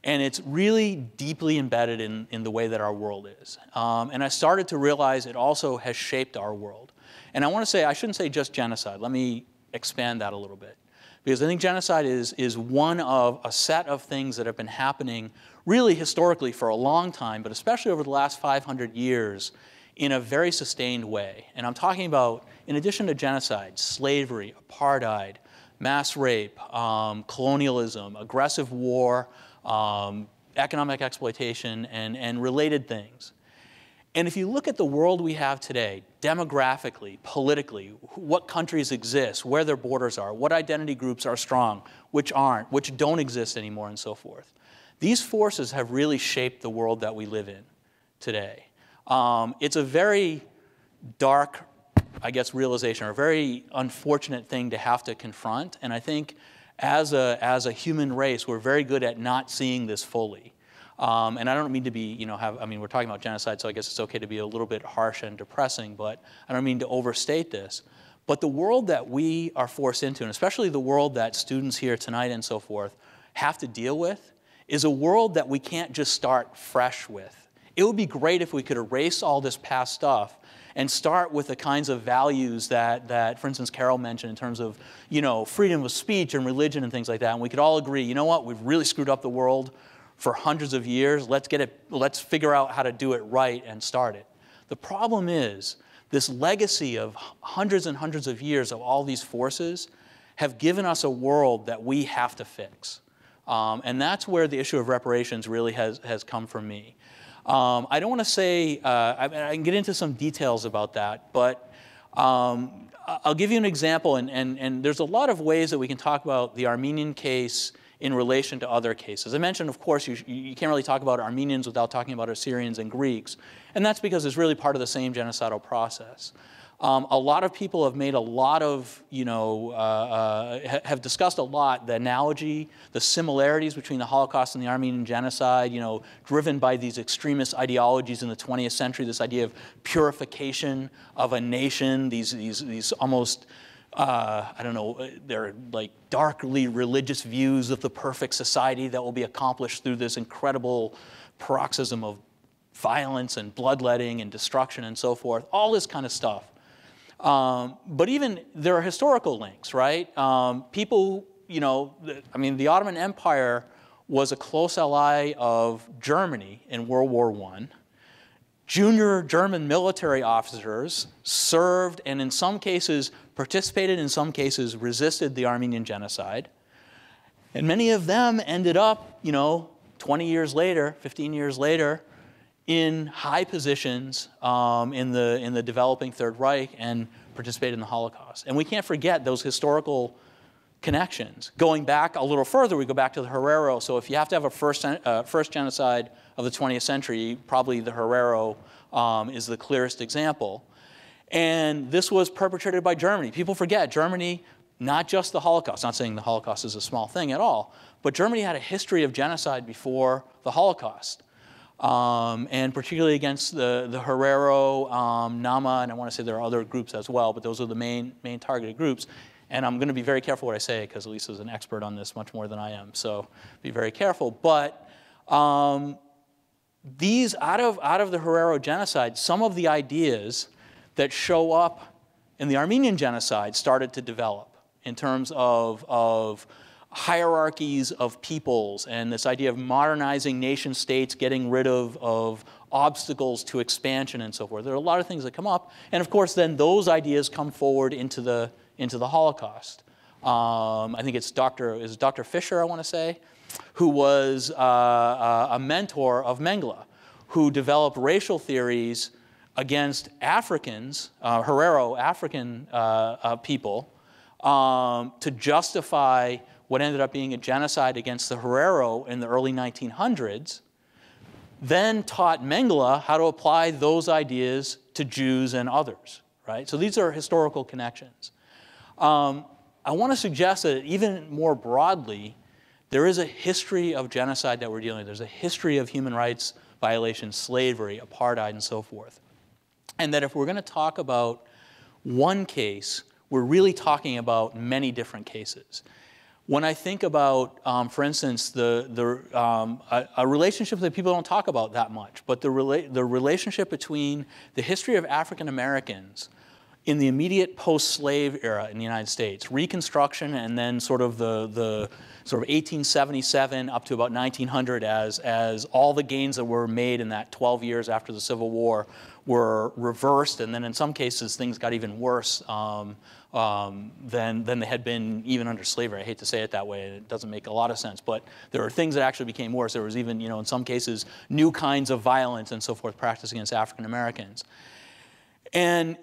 And it's really deeply embedded in the way that our world is. And I started to realize it also has shaped our world. And I want to say, I shouldn't say just genocide. Let me expand that a little bit. Because I think genocide is one of a set of things that have been happening really historically for a long time, but especially over the last 500 years in a very sustained way. And I'm talking about, in addition to genocide, slavery, apartheid, mass rape, colonialism, aggressive war, economic exploitation, and related things. And if you look at the world we have today, demographically, politically, what countries exist, where their borders are, what identity groups are strong, which aren't, which don't exist anymore, and so forth. These forces have really shaped the world that we live in today. It's a very dark, I guess, realization, or a very unfortunate thing to have to confront. And I think as a human race, we're very good at not seeing this fully. And I don't mean to be, we're talking about genocide, so I guess it's okay to be a little bit harsh and depressing, but I don't mean to overstate this. But the world that we are forced into, and especially the world that students here tonight and so forth have to deal with, is a world that we can't just start fresh with. It would be great if we could erase all this past stuff and start with the kinds of values that, for instance, Carole mentioned in terms of, freedom of speech and religion and things like that. And we could all agree, you know what, we've really screwed up the world for hundreds of years. Let's figure out how to do it right and start it. The problem is this legacy of hundreds and hundreds of years of all these forces have given us a world that we have to fix. And that's where the issue of reparations really has come from me. I don't want to say, I can get into some details about that, but I'll give you an example, and there's a lot of ways that we can talk about the Armenian case in relation to other cases. I mentioned, of course, you can't really talk about Armenians without talking about Assyrians and Greeks, and that's because it's really part of the same genocidal process. A lot of people have made a lot of, have discussed a lot the analogy, the similarities between the Holocaust and the Armenian Genocide, driven by these extremist ideologies in the 20th century, this idea of purification of a nation, these almost, they're like darkly religious views of the perfect society that will be accomplished through this incredible paroxysm of violence and bloodletting and destruction and so forth, all this kind of stuff. But even there are historical links, right? People the Ottoman Empire was a close ally of Germany in World War I. Junior German military officers served and in some cases participated, in some cases resisted the Armenian Genocide. And many of them ended up, 20 years later, 15 years later, in high positions in the developing Third Reich and participated in the Holocaust. And we can't forget those historical connections. Going back a little further, we go back to the Herero. So if you have to have a first genocide of the 20th century, probably the Herero is the clearest example. And this was perpetrated by Germany. People forget Germany, not just the Holocaust, not saying the Holocaust is a small thing at all, but Germany had a history of genocide before the Holocaust. And particularly against the Herero, Nama, and I want to say there are other groups as well, but those are the main targeted groups. And I'm going to be very careful what I say because Elisa is an expert on this much more than I am, so be very careful. But these, out of the Herero genocide, some of the ideas that show up in the Armenian genocide started to develop in terms of hierarchies of peoples and this idea of modernizing nation states, getting rid of obstacles to expansion and so forth. There are a lot of things that come up. And of course, then those ideas come forward into the Holocaust. I think it's Dr. Fisher, I want to say, who was a mentor of Mengele, who developed racial theories against Africans, Herero African people, to justify what ended up being a genocide against the Herero in the early 1900s, then taught Mengele how to apply those ideas to Jews and others, right? So these are historical connections. I want to suggest that even more broadly, there is a history of genocide that we're dealing with. There's a history of human rights violations, slavery, apartheid, and so forth. And that if we're going to talk about one case, we're really talking about many different cases. When I think about, for instance, a relationship that people don't talk about that much, but the relationship between the history of African Americans in the immediate post-slave era in the United States, Reconstruction, and then sort of the sort of 1877 up to about 1900 as all the gains that were made in that 12 years after the Civil War were reversed, and then in some cases things got even worse than they had been even under slavery. I hate to say it that way, it doesn't make a lot of sense, but there are things that actually became worse. There was even, in some cases, new kinds of violence and so forth practiced against African Americans. And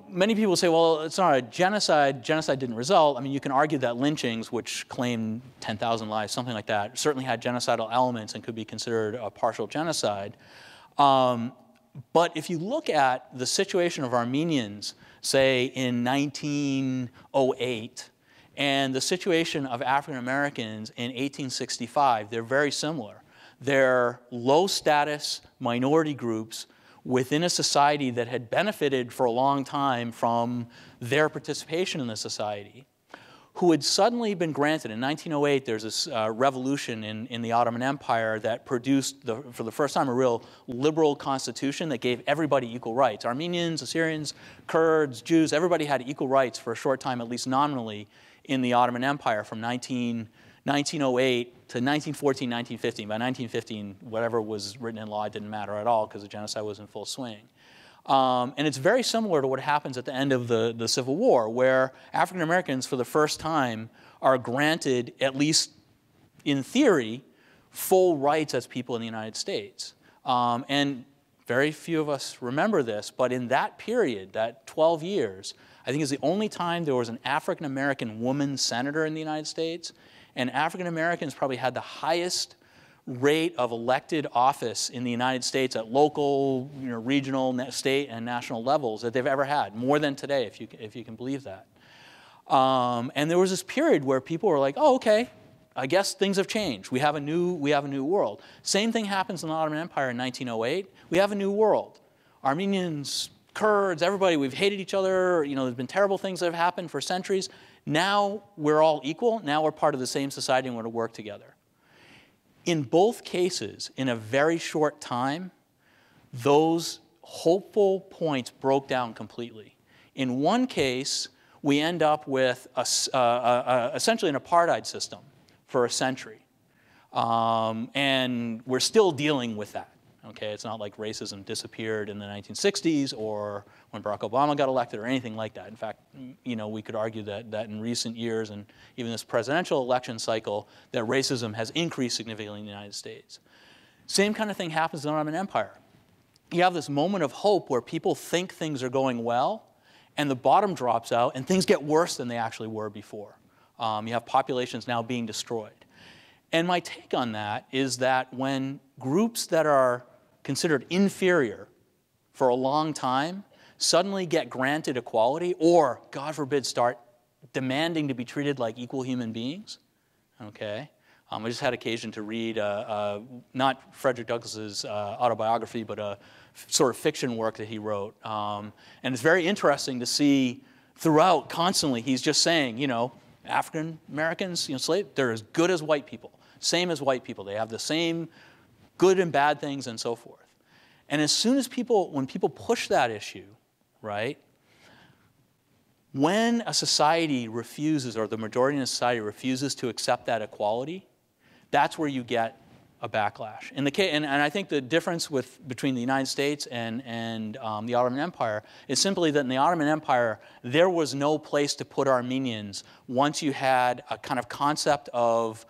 many people say, well, it's not a genocide. Genocide didn't result. I mean, you can argue that lynchings, which claimed 10,000 lives, something like that, certainly had genocidal elements and could be considered a partial genocide. But if you look at the situation of Armenians, say in 1908, and the situation of African Americans in 1865, they're very similar. They're low-status minority groups within a society that had benefited for a long time from their participation in the society, who had suddenly been granted. In 1908, there's this revolution in the Ottoman Empire that produced, for the first time, a real liberal constitution that gave everybody equal rights. Armenians, Assyrians, Kurds, Jews, everybody had equal rights for a short time, at least nominally, in the Ottoman Empire from 1908 to 1914, 1915. By 1915, whatever was written in law didn't matter at all because the genocide was in full swing. And it's very similar to what happens at the end of the Civil War, where African Americans, for the first time, are granted, at least in theory, full rights as people in the United States. And very few of us remember this, but in that period, that 12 years, I think is the only time there was an African American woman senator in the United States, and African Americans probably had the highest rate of elected office in the United States at local, regional, state, and national levels that they've ever had, more than today, if you can believe that. And there was this period where people were like, oh, okay, I guess things have changed. We have a new world. Same thing happens in the Ottoman Empire in 1908. We have a new world. Armenians, Kurds, everybody, we've hated each other. There's been terrible things that have happened for centuries. Now we're all equal. Now we're part of the same society and we're going to work together. In both cases, in a very short time, those hopeful points broke down completely. In one case, we end up with essentially an apartheid system for a century. And we're still dealing with that. Okay, it's not like racism disappeared in the 1960s or when Barack Obama got elected or anything like that. In fact, you know, we could argue that in recent years and even this presidential election cycle, that racism has increased significantly in the United States. Same kind of thing happens in the Ottoman Empire. You have this moment of hope where people think things are going well, and the bottom drops out, and things get worse than they actually were before. You have populations now being destroyed. And my take on that is that when groups that are considered inferior for a long time suddenly get granted equality or, God forbid, start demanding to be treated like equal human beings, okay? I just had occasion to read not Frederick Douglass's autobiography, but a sort of fiction work that he wrote. And it's very interesting to see throughout, constantly, he's just saying, you know, African Americans, you know, slaves, they're as good as white people. Same as white people. They have the same good and bad things and so forth. And as soon as when people push that issue, right, when a society refuses, or the majority of society refuses to accept that equality, that's where you get a backlash. And I think the difference between the United States and the Ottoman Empire is simply that in the Ottoman Empire, there was no place to put Armenians once you had a kind of concept of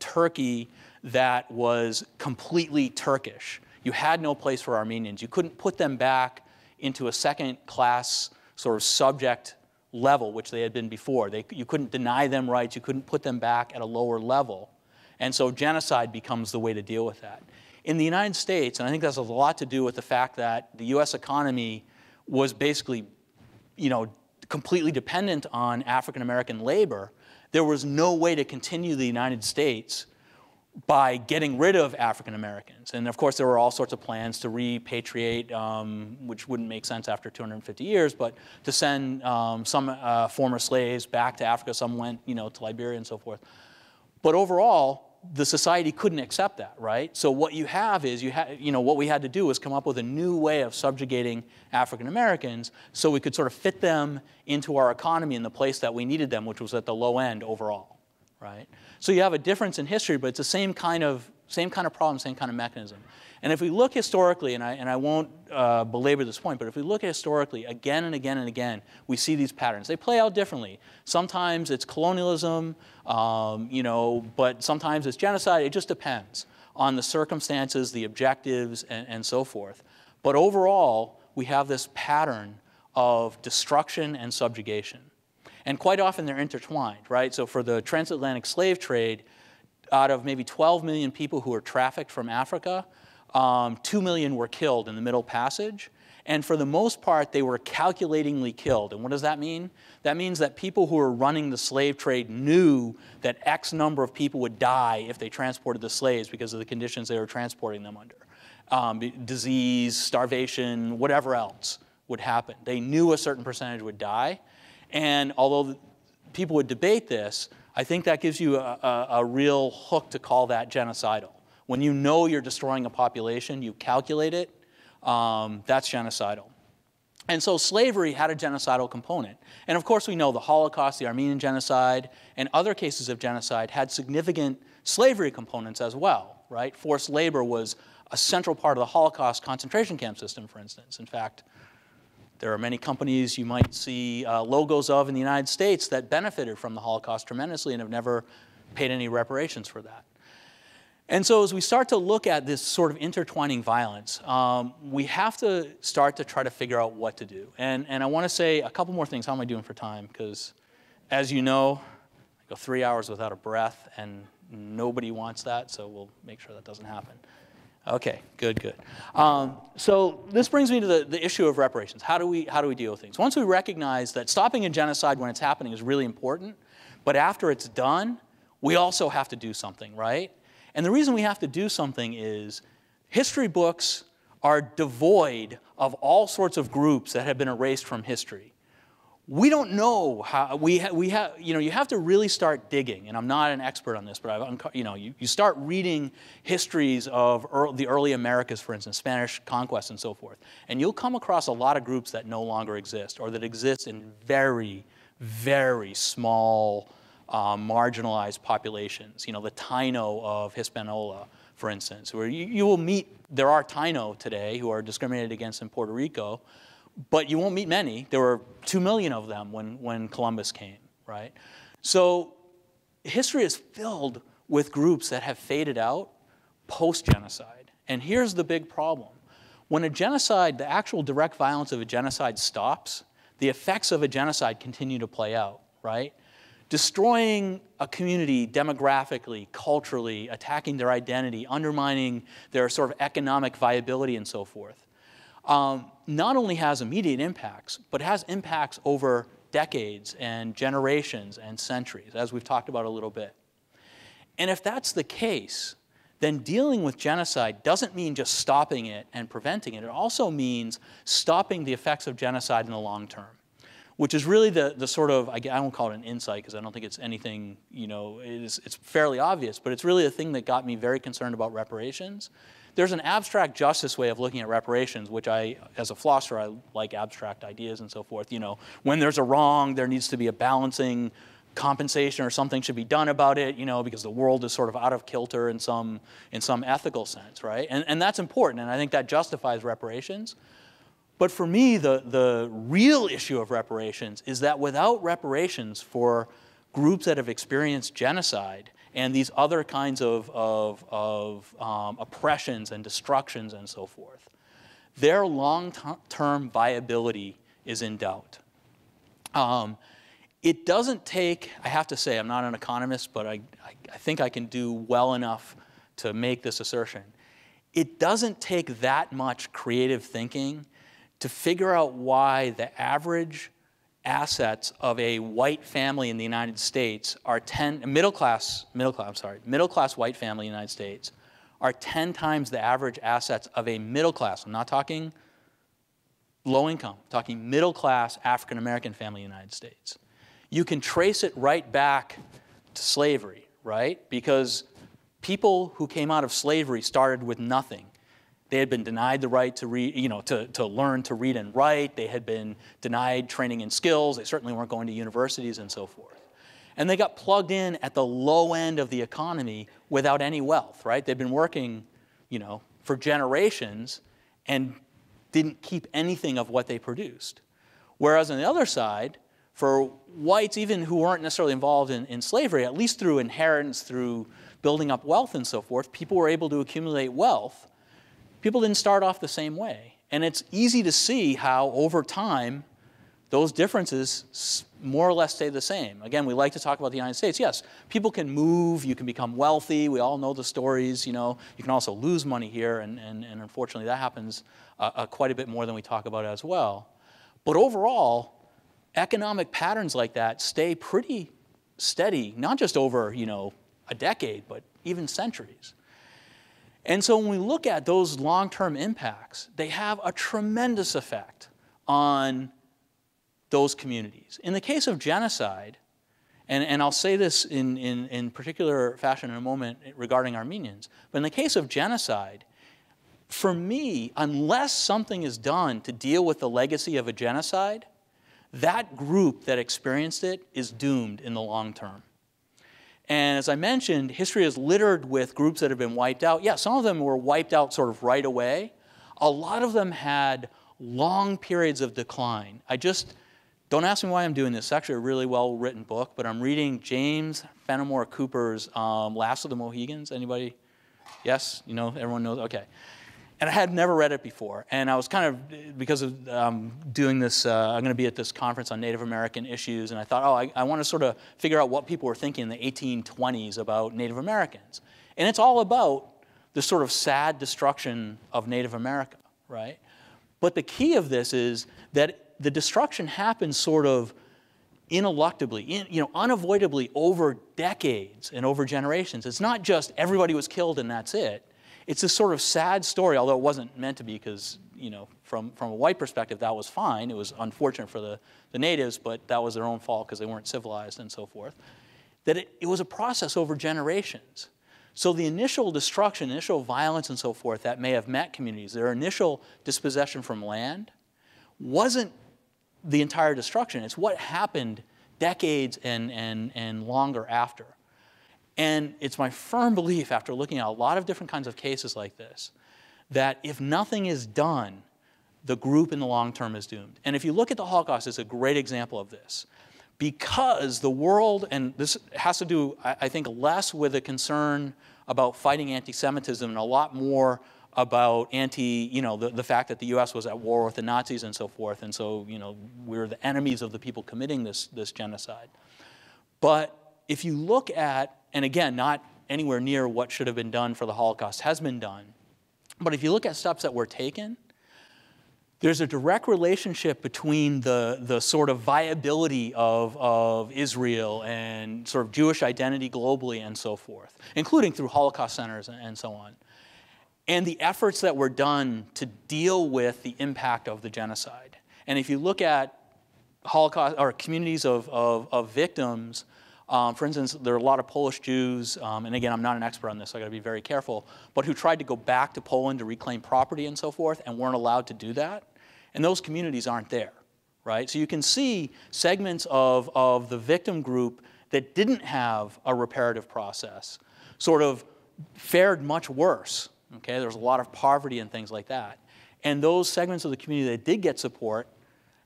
Turkey that was completely Turkish. You had no place for Armenians. You couldn't put them back into a second-class sort of subject level, which they had been before. You couldn't deny them rights. You couldn't put them back at a lower level. And so genocide becomes the way to deal with that. In the United States, and I think that has a lot to do with the fact that the U.S. economy was basically, you know, completely dependent on African-American labor, there was no way to continue the United States by getting rid of African Americans. And of course, there were all sorts of plans to repatriate, which wouldn't make sense after 250 years, but to send some former slaves back to Africa. Some went, you know, to Liberia and so forth. But overall, the society couldn't accept that, right? So what you have is, you know, what we had to do was come up with a new way of subjugating African Americans so we could sort of fit them into our economy in the place that we needed them, which was at the low end overall, right? So you have a difference in history, but it's the same kind of problem, same kind of mechanism. And if we look historically, and I won't belabor this point, but if we look historically, again and again and again, we see these patterns. They play out differently. Sometimes it's colonialism, you know, but sometimes it's genocide. It just depends on the circumstances, the objectives, and so forth. But overall, we have this pattern of destruction and subjugation. And quite often they're intertwined, right? So for the transatlantic slave trade, out of maybe 12 million people who were trafficked from Africa, 2 million were killed in the Middle Passage. And for the most part, they were calculatingly killed. And what does that mean? That means that people who were running the slave trade knew that X number of people would die if they transported the slaves because of the conditions they were transporting them under. Disease, starvation, whatever else would happen. They knew a certain percentage would die. And although people would debate this, I think that gives you a real hook to call that genocidal. When you know you're destroying a population, you calculate it, that's genocidal. And so slavery had a genocidal component. And of course we know the Holocaust, the Armenian Genocide, and other cases of genocide had significant slavery components as well, right? Forced labor was a central part of the Holocaust concentration camp system, for instance. In fact, there are many companies you might see logos of in the United States that benefited from the Holocaust tremendously and have never paid any reparations for that. And so as we start to look at this sort of intertwining violence, we have to start to try to figure out what to do. And I want to say a couple more things. How am I doing for time? Because as you know, I go 3 hours without a breath, and nobody wants that, so we'll make sure that doesn't happen. Okay, good. So this brings me to the issue of reparations. How do we deal with things? Once we recognize that stopping a genocide when it's happening is really important, but after it's done, we also have to do something, right? And the reason we have to do something is history books are devoid of all sorts of groups that have been erased from history. we don't know how, we have, you have to really start digging, and I'm not an expert on this, but you start reading histories of the early Americas, for instance, Spanish conquest and so forth, and you'll come across a lot of groups that no longer exist, or that exist in very, very small, marginalized populations. The Taino of Hispaniola, for instance, where you will meet, there are Taino today who are discriminated against in Puerto Rico, but you won't meet many. There were 2 million of them when Columbus came, right? So history is filled with groups that have faded out post-genocide. And here's the big problem. When a genocide, the actual direct violence of a genocide stops, the effects of a genocide continue to play out, right? Destroying a community demographically, culturally, attacking their identity, undermining their sort of economic viability and so forth, not only has immediate impacts, but has impacts over decades and generations and centuries, as we've talked about a little bit. And if that's the case, then dealing with genocide doesn't mean just stopping it and preventing it. It also means stopping the effects of genocide in the long term, which is really the sort of, I won't call it an insight because I don't think it's anything, it's fairly obvious, but it's really the thing that got me very concerned about reparations. There's an abstract justice way of looking at reparations, which as a philosopher, I like abstract ideas and so forth. When there's a wrong, there needs to be a balancing compensation or something should be done about it, because the world is sort of out of kilter in some ethical sense, right? And that's important, and I think that justifies reparations. But for me, the real issue of reparations is that without reparations for groups that have experienced genocide and these other kinds of oppressions and destructions and so forth, their long-term viability is in doubt. It doesn't take, I have to say, I'm not an economist, but I think I can do well enough to make this assertion. It doesn't take that much creative thinking to figure out why the average assets of a white family in the United States are middle class white family in the United States are 10 times the average assets of a middle class. I'm not talking low income, I'm talking middle class African American family in the United States. You can trace it right back to slavery, right? Because people who came out of slavery started with nothing. They had been denied the right to read, to learn to read and write. They had been denied training and skills. They certainly weren't going to universities and so forth. And they got plugged in at the low end of the economy without any wealth, right? They'd been working, for generations and didn't keep anything of what they produced. Whereas on the other side, for whites, even who weren't necessarily involved in slavery, at least through inheritance, through building up wealth and so forth, people were able to accumulate wealth. People didn't start off the same way. And it's easy to see how, over time, those differences more or less stay the same. Again, we like to talk about the United States. Yes, people can move, you can become wealthy, we all know the stories, you can also lose money here, and unfortunately that happens quite a bit more than we talk about as well. But overall, economic patterns like that stay pretty steady, not just over, a decade, but even centuries. And so when we look at those long-term impacts, they have a tremendous effect on those communities. In the case of genocide, and I'll say this in particular fashion in a moment regarding Armenians, but in the case of genocide, for me, unless something is done to deal with the legacy of a genocide, that group that experienced it is doomed in the long term. And as I mentioned, history is littered with groups that have been wiped out. Yeah, some of them were wiped out sort of right away. A lot of them had long periods of decline. Don't ask me why I'm doing this. It's actually a really well-written book, but I'm reading James Fenimore Cooper's Last of the Mohegans. Anybody? Yes? Everyone knows? Okay. And I had never read it before. And I was kind of, because of doing this, I'm going to be at this conference on Native American issues, and I thought, I want to sort of figure out what people were thinking in the 1820s about Native Americans. And it's all about the sort of sad destruction of Native America, right? But the key of this is that the destruction happens sort of ineluctably, unavoidably over decades and over generations. It's not just everybody was killed and that's it. It's this sort of sad story, although it wasn't meant to be because, from a white perspective, that was fine. It was unfortunate for the natives, but that was their own fault because they weren't civilized and so forth. That it was a process over generations. So the initial destruction, initial violence and so forth that may have met communities, their initial dispossession from land, wasn't the entire destruction. It's what happened decades and longer after. And it's my firm belief, after looking at a lot of different kinds of cases like this, that if nothing is done, the group in the long term is doomed. And if you look at the Holocaust, it's a great example of this. Because the world, and this has to do, I think, less with a concern about fighting anti-Semitism and a lot more about the fact that the US was at war with the Nazis and so forth, and so, we're the enemies of the people committing this genocide. But if you look at, and again, not anywhere near what should have been done for the Holocaust has been done, but if you look at steps that were taken, there's a direct relationship between the sort of viability of Israel and sort of Jewish identity globally and so forth, including through Holocaust centers and so on, and the efforts that were done to deal with the impact of the genocide. And if you look at Holocaust or communities of victims, for instance, there are a lot of Polish Jews, and again, I'm not an expert on this, so I got to be very careful, but who tried to go back to Poland to reclaim property and so forth and weren't allowed to do that. And those communities aren't there, right? So you can see segments of the victim group that didn't have a reparative process sort of fared much worse, okay? There's a lot of poverty and things like that. And those segments of the community that did get support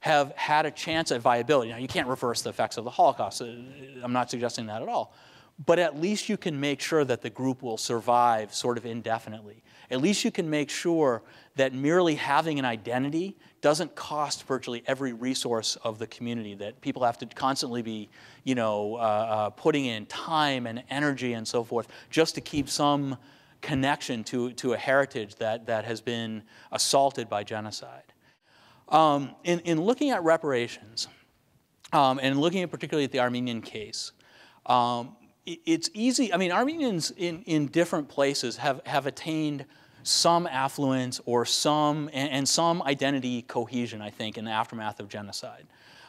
have had a chance at viability. Now, you can't reverse the effects of the Holocaust. I'm not suggesting that at all. But at least you can make sure that the group will survive sort of indefinitely. At least you can make sure that merely having an identity doesn't cost virtually every resource of the community, that people have to constantly be, putting in time and energy and so forth just to keep some connection to a heritage that has been assaulted by genocide. In looking at reparations, and looking particularly at the Armenian case, it's easy. I mean, Armenians in different places have attained some affluence or some identity cohesion, I think, in the aftermath of genocide.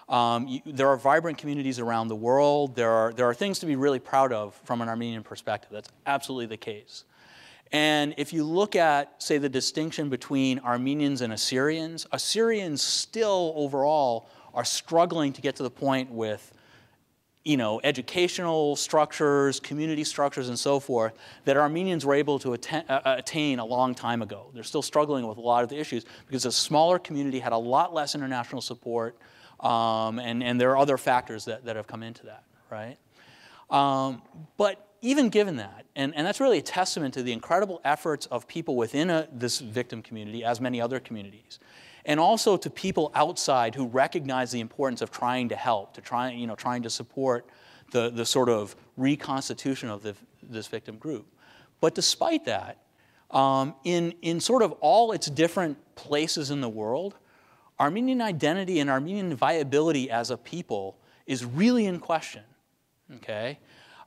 There are vibrant communities around the world. There are things to be really proud of from an Armenian perspective. That's absolutely the case. And if you look at, say, the distinction between Armenians and Assyrians, Assyrians still overall are struggling to get to the point with, educational structures, community structures, and so forth that Armenians were able to attain a long time ago. They're still struggling with a lot of the issues because a smaller community had a lot less international support, and there are other factors that have come into that, right? But even given that, and that's really a testament to the incredible efforts of people within this victim community, as many other communities, and also to people outside who recognize the importance of trying to help, trying to support the sort of reconstitution of this victim group. But despite that, in sort of all its different places in the world, Armenian identity and Armenian viability as a people is really in question, okay?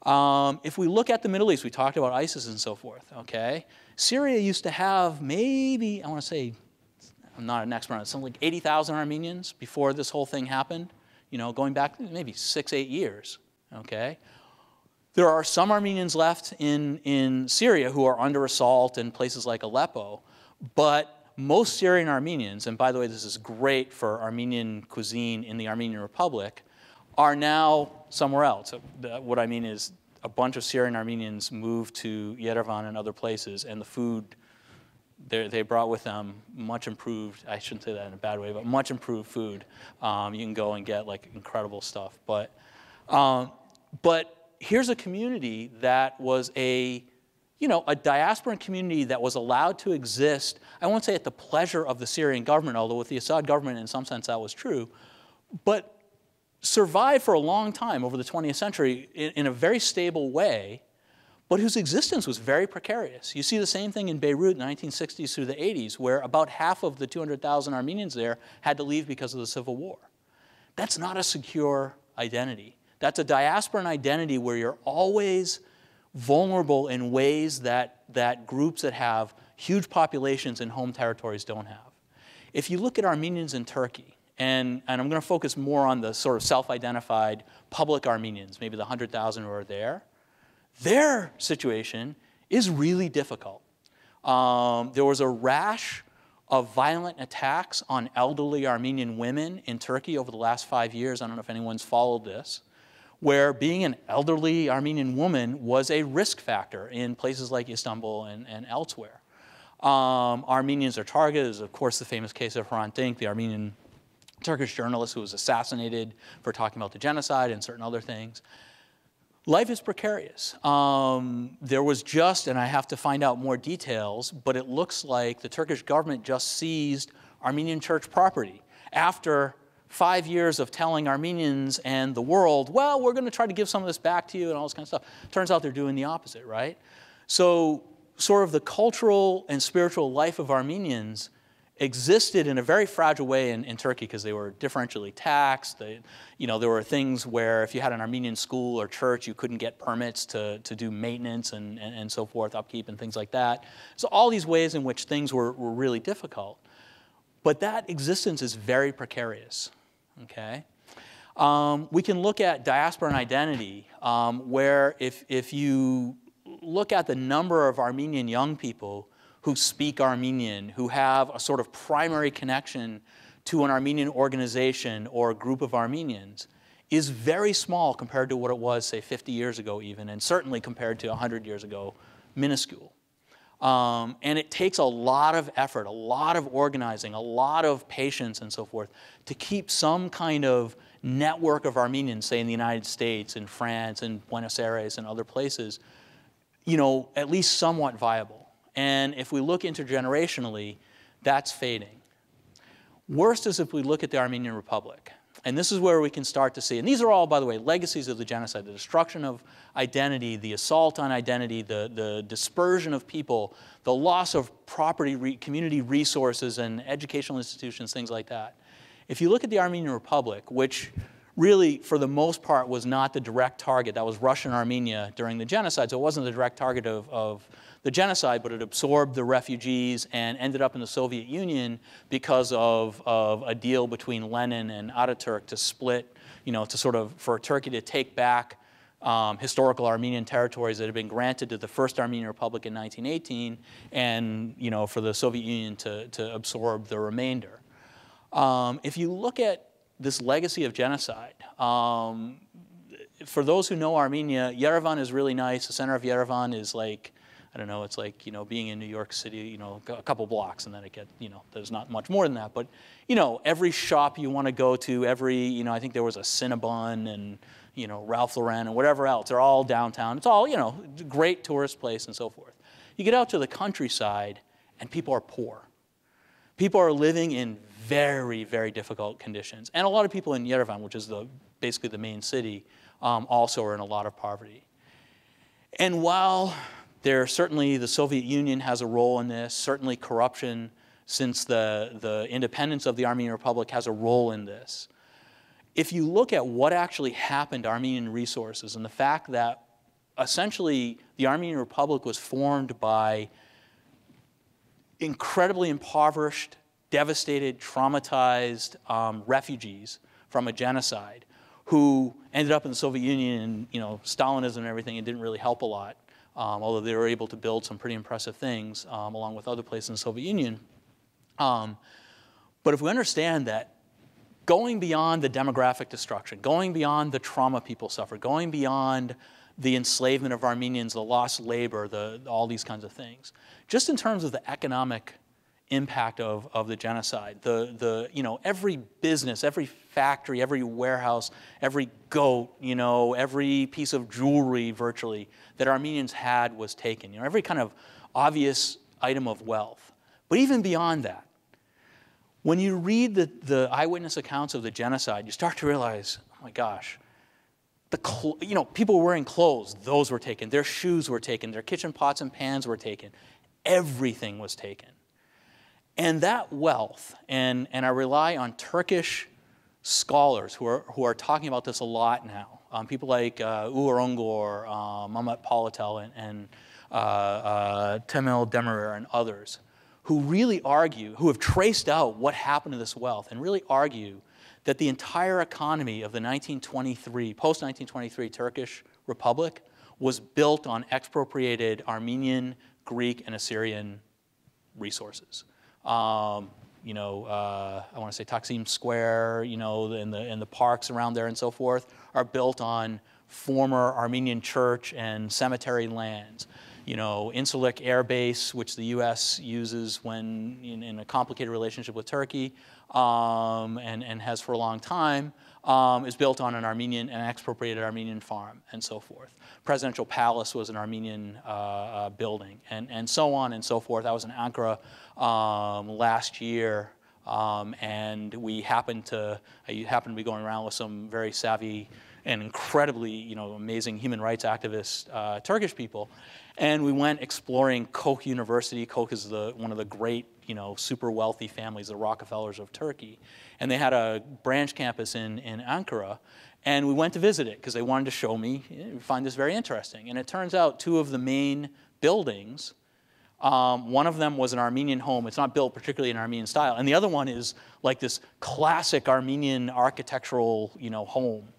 If we look at the Middle East, we talked about ISIS and so forth, okay? Syria used to have maybe, I want to say, I'm not an expert on it, something like 80,000 Armenians before this whole thing happened, going back maybe 6-8 years, okay? There are some Armenians left in Syria who are under assault in places like Aleppo, but most Syrian Armenians, and by the way, this is great for Armenian cuisine in the Armenian Republic, are now somewhere else. What I mean is a bunch of Syrian Armenians moved to Yerevan and other places, and the food they brought with them much improved, I shouldn't say that in a bad way, but much improved food. You can go and get like incredible stuff. But here's a community that was a diasporan community that was allowed to exist, I won't say at the pleasure of the Syrian government, although with the Assad government in some sense that was true, but survived for a long time over the 20th century in a very stable way, but whose existence was very precarious. You see the same thing in Beirut in the 1960s through the 80s, where about half of the 200,000 Armenians there had to leave because of the civil war. That's not a secure identity. That's a diasporan identity where you're always vulnerable in ways that groups that have huge populations in home territories don't have. if you look at Armenians in Turkey, and I'm going to focus more on the sort of self-identified public Armenians, maybe the 100,000 who are there, their situation is really difficult. There was a rash of violent attacks on elderly Armenian women in Turkey over the last 5 years. I don't know if anyone's followed this, where being an elderly Armenian woman was a risk factor in places like Istanbul and elsewhere. Armenians are targeted. There's, of course, the famous case of Hrant Dink, the Armenian Turkish journalist who was assassinated for talking about the genocide and certain other things. Life is precarious. There was just, and I have to find out more details, but it looks like the Turkish government just seized Armenian church property after 5 years of telling Armenians and the world, well, we're going to try to give some of this back to you and all this kind of stuff. Turns out they're doing the opposite, right? So sort of the cultural and spiritual life of Armenians existed in a very fragile way in Turkey because they were differentially taxed. There were things where if you had an Armenian school or church, you couldn't get permits to do maintenance and so forth, upkeep and things like that. So all these ways in which things were really difficult. But that existence is very precarious, okay? We can look at diaspora and identity, where if you look at the number of Armenian young people who speak Armenian, who have a sort of primary connection to an Armenian organization or a group of Armenians, is very small compared to what it was, say, 50 years ago even, and certainly compared to 100 years ago, minuscule. And it takes a lot of effort, a lot of organizing, a lot of patience and so forth to keep some kind of network of Armenians, say in the United States, in France, in Buenos Aires, and other places, at least somewhat viable. And if we look intergenerationally, that's fading. Worst is if we look at the Armenian Republic. And this is where we can start to see, and these are all, by the way, legacies of the genocide, the destruction of identity, the assault on identity, the dispersion of people, the loss of property, community resources and educational institutions, things like that. If you look at the Armenian Republic, which really, for the most part, was not the direct target, that was Russian Armenia during the genocide, so it wasn't the direct target of the genocide, but it absorbed the refugees and ended up in the Soviet Union because of a deal between Lenin and Ataturk to split, for Turkey to take back historical Armenian territories that had been granted to the first Armenian Republic in 1918, and for the Soviet Union to absorb the remainder. If you look at this legacy of genocide, for those who know Armenia, Yerevan is really nice. The center of Yerevan is like, I don't know, it's like, being in New York City, a couple blocks, and then it gets, there's not much more than that. But, every shop you want to go to, I think there was a Cinnabon and, Ralph Lauren and whatever else. They're all downtown. It's all, great tourist place and so forth. You get out to the countryside, and people are poor. People are living in very, very difficult conditions. And a lot of people in Yerevan, which is basically the main city, also are in a lot of poverty. And while certainly the Soviet Union has a role in this, certainly corruption since the independence of the Armenian Republic has a role in this. If you look at what actually happened to Armenian resources and the fact that essentially the Armenian Republic was formed by incredibly impoverished, devastated, traumatized refugees from a genocide who ended up in the Soviet Union and Stalinism and everything, and didn't really help a lot, although they were able to build some pretty impressive things along with other places in the Soviet Union. But if we understand that going beyond the demographic destruction, going beyond the trauma people suffered, going beyond the enslavement of Armenians, the lost labor, all these kinds of things, just in terms of the economic impact of the genocide, every business, every factory, every warehouse, every goat, every piece of jewelry virtually that Armenians had was taken. Every kind of obvious item of wealth. But even beyond that, when you read the eyewitness accounts of the genocide, you start to realize, oh my gosh, people were wearing clothes, those were taken. Their shoes were taken. Their kitchen pots and pans were taken. Everything was taken. And that wealth, and I rely on Turkish scholars who are talking about this a lot now. People like Uğur Ungor, Mehmet Palatel, and Temel Demirer, and others, who really argue, who have traced out what happened to this wealth and really argue that the entire economy of the post-1923 Turkish Republic was built on expropriated Armenian, Greek, and Assyrian resources. I want to say Taksim Square, and the parks around there and so forth are built on former Armenian church and cemetery lands. Incirlik Air Base, which the U.S. uses when in a complicated relationship with Turkey, and has for a long time, is built on an expropriated Armenian farm, and so forth. Presidential Palace was an Armenian building, and so on and so forth. I was in Ankara last year, and I happened to be going around with some very savvy and incredibly, amazing human rights activist Turkish people, and we went exploring Koch University. Koch is one of the great, super wealthy families, the Rockefellers of Turkey, and they had a branch campus in Ankara, and we went to visit it because they wanted to show me. We find this very interesting, and it turns out two of the main buildings. One of them was an Armenian home. It's not built particularly in Armenian style, and the other one is like this classic Armenian architectural, home.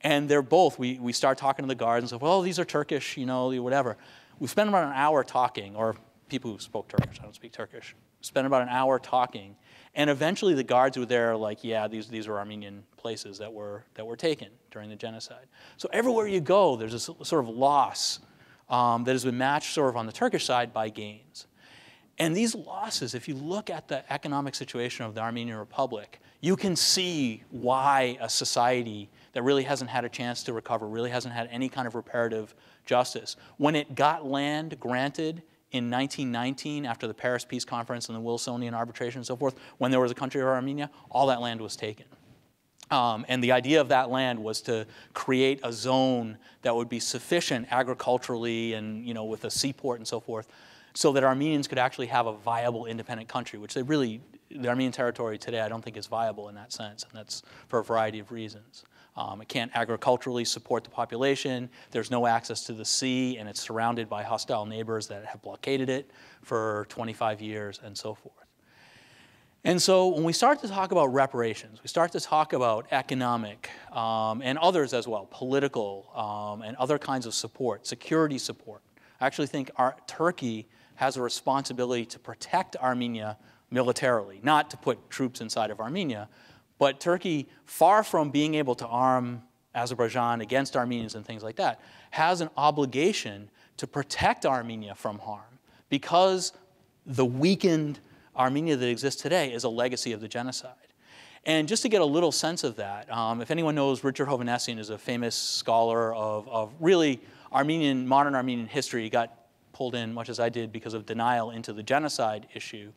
And they're both, we start talking to the guards and say, well, these are Turkish, whatever. We spent about an hour talking, or people who spoke Turkish, I don't speak Turkish, spent about an hour talking. And eventually the guards were there like, yeah, these were Armenian places that were taken during the genocide. So everywhere you go, there's this sort of loss that has been matched sort of on the Turkish side by gains. And these losses, if you look at the economic situation of the Armenian Republic, you can see why a society that really hasn't had a chance to recover, really hasn't had any kind of reparative justice, when it got land granted in 1919 after the Paris Peace Conference and the Wilsonian arbitration and so forth, when there was a country of Armenia, all that land was taken. And the idea of that land was to create a zone that would be sufficient agriculturally and with a seaport and so forth, so that Armenians could actually have a viable independent country, which the Armenian territory today I don't think is viable in that sense, and that's for a variety of reasons. It can't agriculturally support the population, there's no access to the sea, and it's surrounded by hostile neighbors that have blockaded it for 25 years and so forth. And so when we start to talk about reparations, we start to talk about economic and others as well, political and other kinds of support, security support. I actually think Turkey has a responsibility to protect Armenia militarily, not to put troops inside of Armenia, but Turkey, far from being able to arm Azerbaijan against Armenians and things like that, has an obligation to protect Armenia from harm, because the weakened Armenia that exists today is a legacy of the genocide. And just to get a little sense of that, if anyone knows, Richard Hovhannissian is a famous scholar of really modern Armenian history. He got pulled in, much as I did, because of denial into the genocide issue.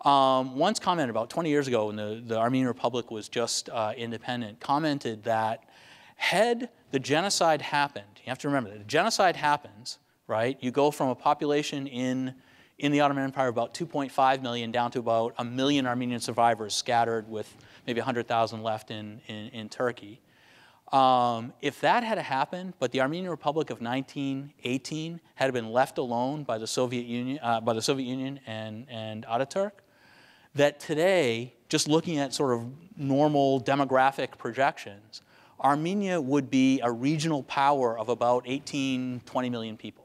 Once commented about 20 years ago when the Armenian Republic was just independent, commented that had the genocide happened, you have to remember that the genocide happens, right? You go from a population in the Ottoman Empire of about 2.5 million down to about 1 million Armenian survivors scattered with maybe 100,000 left in Turkey. If that had happened, but the Armenian Republic of 1918 had been left alone by the Soviet Union, and Ataturk, that today, just looking at sort of normal demographic projections, Armenia would be a regional power of about 20 million people.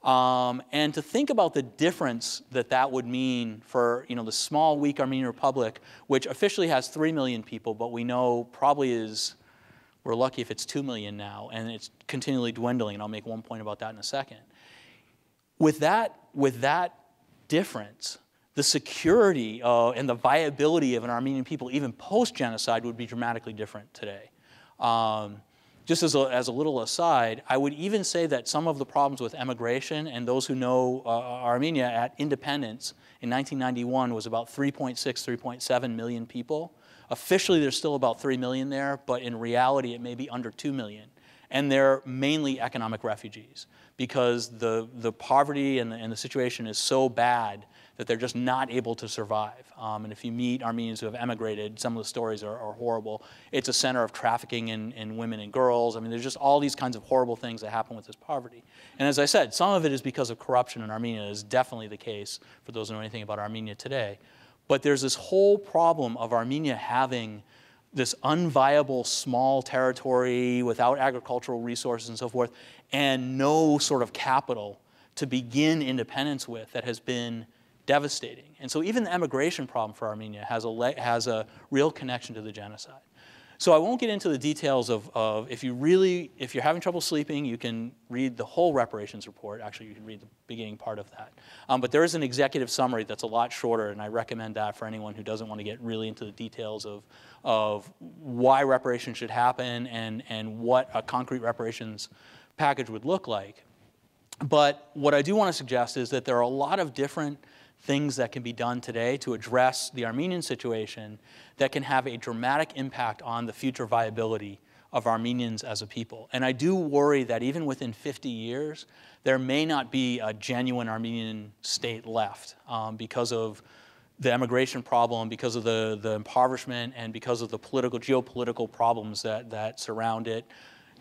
And to think about the difference that would mean for the small, weak Armenian Republic, which officially has 3 million people, but we know probably we're lucky if it's 2 million now, and it's continually dwindling, and I'll make one point about that in a second. With that difference, the security and the viability of an Armenian people, even post-genocide, would be dramatically different today. Just as a little aside, I would even say that some of the problems with emigration, and those who know Armenia at independence in 1991 was about 3.6, 3.7 million people. Officially, there's still about 3 million there, but in reality, it may be under 2 million. And they're mainly economic refugees because the poverty and the situation is so bad that they're just not able to survive. And if you meet Armenians who have emigrated, some of the stories are horrible. It's a center of trafficking in women and girls. I mean, there's just all these kinds of horrible things that happen with this poverty. And as I said, some of it is because of corruption in Armenia. Is definitely the case for those who know anything about Armenia today. But there's this whole problem of Armenia having this unviable small territory without agricultural resources and so forth, and no sort of capital to begin independence with that has been devastating. And so even the emigration problem for Armenia has a real connection to the genocide. So I won't get into the details of if you're having trouble sleeping, you can read the whole reparations report. Actually, you can read the beginning part of that. But there is an executive summary that's a lot shorter, and I recommend that for anyone who doesn't want to get really into the details of why reparations should happen and what a concrete reparations package would look like. But what I do want to suggest is that there are a lot of different things that can be done today to address the Armenian situation that can have a dramatic impact on the future viability of Armenians as a people. And I do worry that even within 50 years, there may not be a genuine Armenian state left because of the immigration problem, because of the impoverishment, and because of the geopolitical problems that surround it.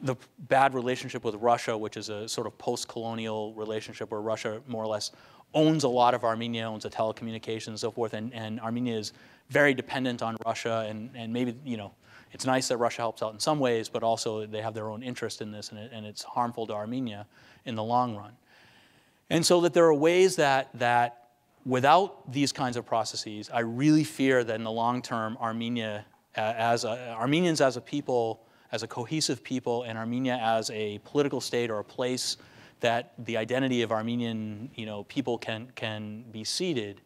The bad relationship with Russia, which is a sort of post-colonial relationship where Russia more or less owns a lot of Armenia, owns the telecommunications and so forth, and Armenia is very dependent on Russia, and maybe, you know, it's nice that Russia helps out in some ways, but also they have their own interest in this, and it's harmful to Armenia in the long run. And so that there are ways that without these kinds of processes, I really fear that in the long term, Armenians as a people, as a cohesive people, and Armenia as a political state or a place that the identity of Armenian, people can be seated,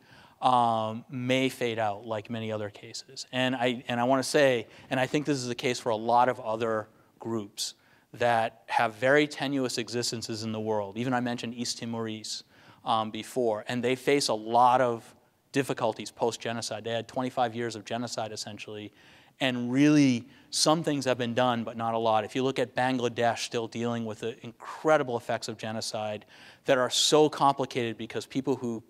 may fade out like many other cases. And I want to say, and I think this is the case for a lot of other groups that have very tenuous existences in the world. Even I mentioned East Timorese before, and they face a lot of difficulties post-genocide. They had 25 years of genocide, essentially, and really some things have been done, but not a lot. If you look at Bangladesh still dealing with the incredible effects of genocide that are so complicated because people who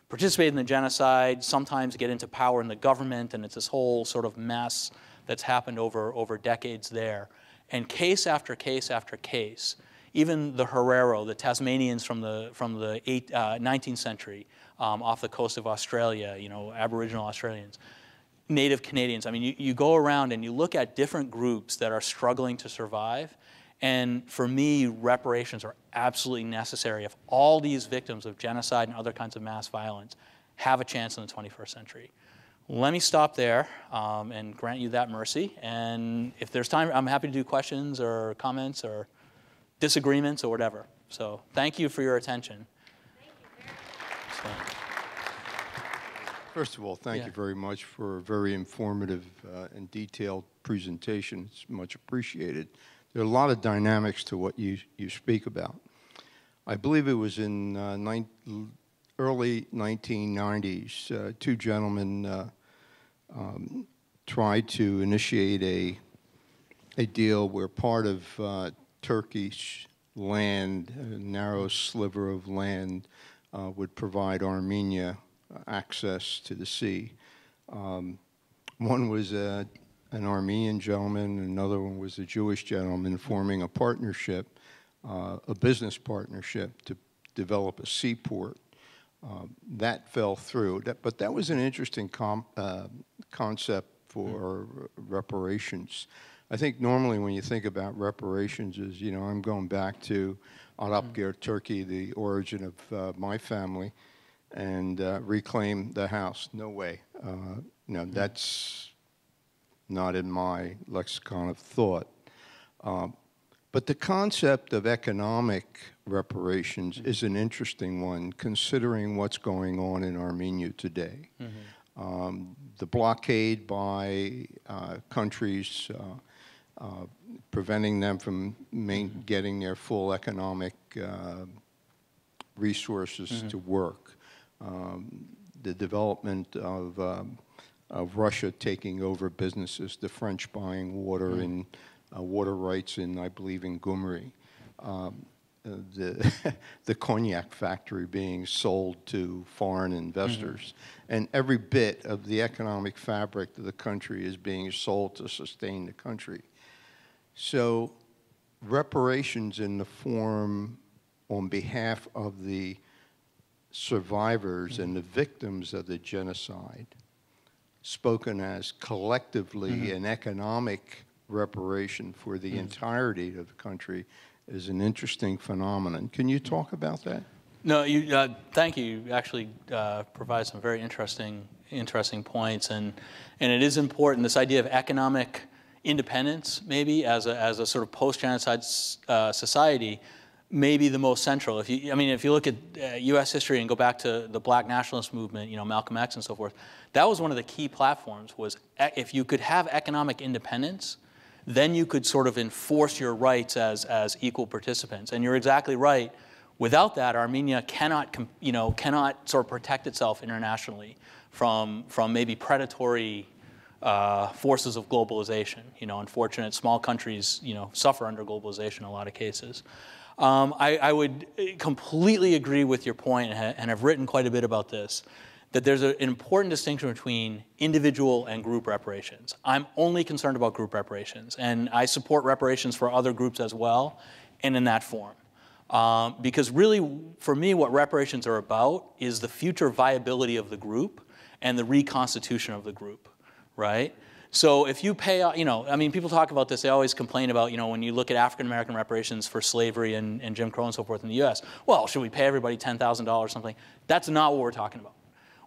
participate in the genocide sometimes get into power in the government, and it's this whole sort of mess that's happened over decades there. And case after case after case, even the Herero, the Tasmanians from the 19th century off the coast of Australia, Aboriginal Australians, Native Canadians. I mean, you go around and you look at different groups that are struggling to survive, and for me, reparations are absolutely necessary if all these victims of genocide and other kinds of mass violence have a chance in the 21st century. Let me stop there and grant you that mercy, and if there's time, I'm happy to do questions or comments or disagreements or whatever. So thank you for your attention. Thank you very much. First of all, thank you very much for a very informative and detailed presentation. It's much appreciated. There are a lot of dynamics to what you speak about. I believe it was in early 1990s, two gentlemen tried to initiate a deal where part of Turkish land, a narrow sliver of land, would provide Armenia access to the sea. One was an Armenian gentleman, another one was a Jewish gentleman forming a partnership, a business partnership to develop a seaport. That fell through, but that was an interesting concept for reparations. I think normally when you think about reparations is, I'm going back to Arapgir, Turkey, the origin of my family, and reclaim the house. No way. No, that's not in my lexicon of thought. But the concept of economic reparations is an interesting one, considering what's going on in Armenia today. The blockade by countries preventing them from getting their full economic resources to work. The development of Russia taking over businesses, the French buying water in water rights in, I believe, in Gyumri. The cognac factory being sold to foreign investors. And every bit of the economic fabric of the country is being sold to sustain the country. So reparations in the form on behalf of the survivors and the victims of the genocide, spoken as collectively an economic reparation for the entirety of the country, is an interesting phenomenon. Can you talk about that? No, thank you. You actually provide some very interesting points, and it is important, this idea of economic independence, maybe as a sort of post-genocide society, may be the most central. If you look at U.S. history and go back to the Black nationalist movement, Malcolm X and so forth, that was one of the key platforms. Was if you could have economic independence, then you could sort of enforce your rights as equal participants. And you're exactly right. Without that, Armenia cannot sort of protect itself internationally from maybe predatory forces of globalization. Unfortunate small countries, suffer under globalization in a lot of cases. I would completely agree with your point, and I've written quite a bit about this, that there's an important distinction between individual and group reparations. I'm only concerned about group reparations, and I support reparations for other groups as well, and in that form. Because really, for me, what reparations are about is the future viability of the group and the reconstitution of the group, right? So if you pay, people talk about this, they always complain about, when you look at African-American reparations for slavery and Jim Crow and so forth in the US, well, should we pay everybody $10,000 or something? That's not what we're talking about.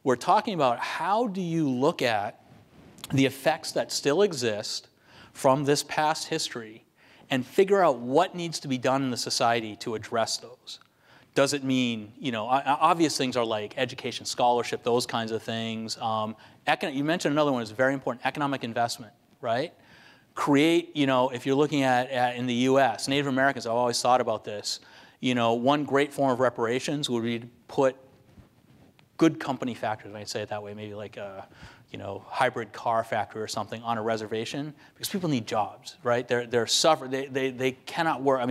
We're talking about how do you look at the effects that still exist from this past history and figure out what needs to be done in the society to address those. Does it mean, obvious things are like education, scholarship, those kinds of things. You mentioned another one that's very important, economic investment, right? Create, if you're looking at in the US, Native Americans, I've always thought about this, one great form of reparations would be to put good company factories, I say it that way, maybe like a hybrid car factory or something on a reservation, because people need jobs, right? They're suffering. They cannot work.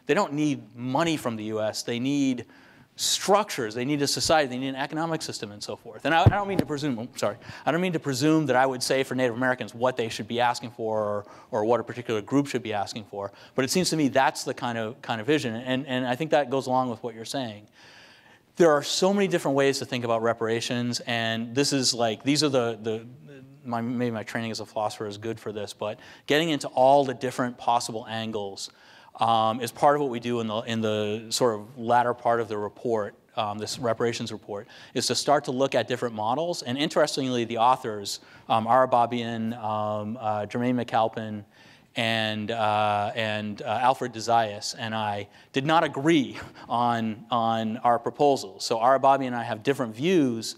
They don't need money from the U.S. They need structures. They need a society. They need an economic system and so forth. And I don't mean to presume. I don't mean to presume that I would say for Native Americans what they should be asking for or what a particular group should be asking for. But it seems to me that's the kind of vision, and I think that goes along with what you're saying. There are so many different ways to think about reparations, and this is these are maybe my training as a philosopher is good for this, but getting into all the different possible angles is part of what we do in the sort of latter part of the report, this reparations report, is to start to look at different models. And interestingly, the authors, Arababian, Jermaine McAlpin, and Alfred Desaias and I did not agree on our proposals. So Arababi and I have different views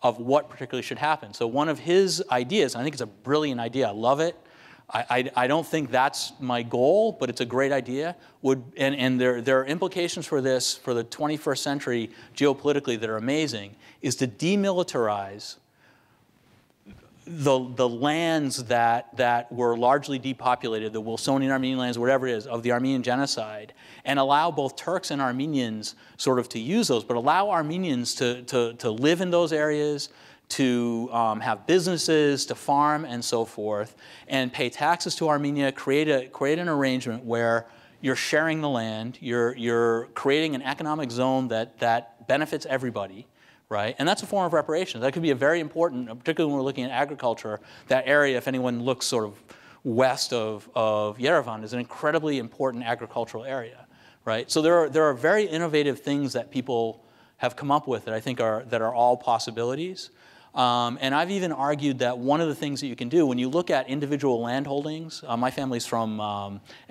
of what particularly should happen. So one of his ideas, and I think it's a brilliant idea, I love it. I don't think that's my goal, but it's a great idea. And there are implications for this for the 21st century geopolitically that are amazing, is to demilitarize the lands that were largely depopulated, the Wilsonian Armenian lands, whatever it is, of the Armenian Genocide, and allow both Turks and Armenians sort of to use those, but allow Armenians to live in those areas, to have businesses, to farm, and so forth, and pay taxes to Armenia, create an arrangement where you're sharing the land, you're creating an economic zone that benefits everybody, right? And that's a form of reparations. That could be a very important, particularly when we're looking at agriculture, that area, if anyone looks sort of west of Yerevan, is an incredibly important agricultural area, right? So there are very innovative things that people have come up with that I think are all possibilities. And I've even argued that one of the things that you can do when you look at individual land holdings, my family's from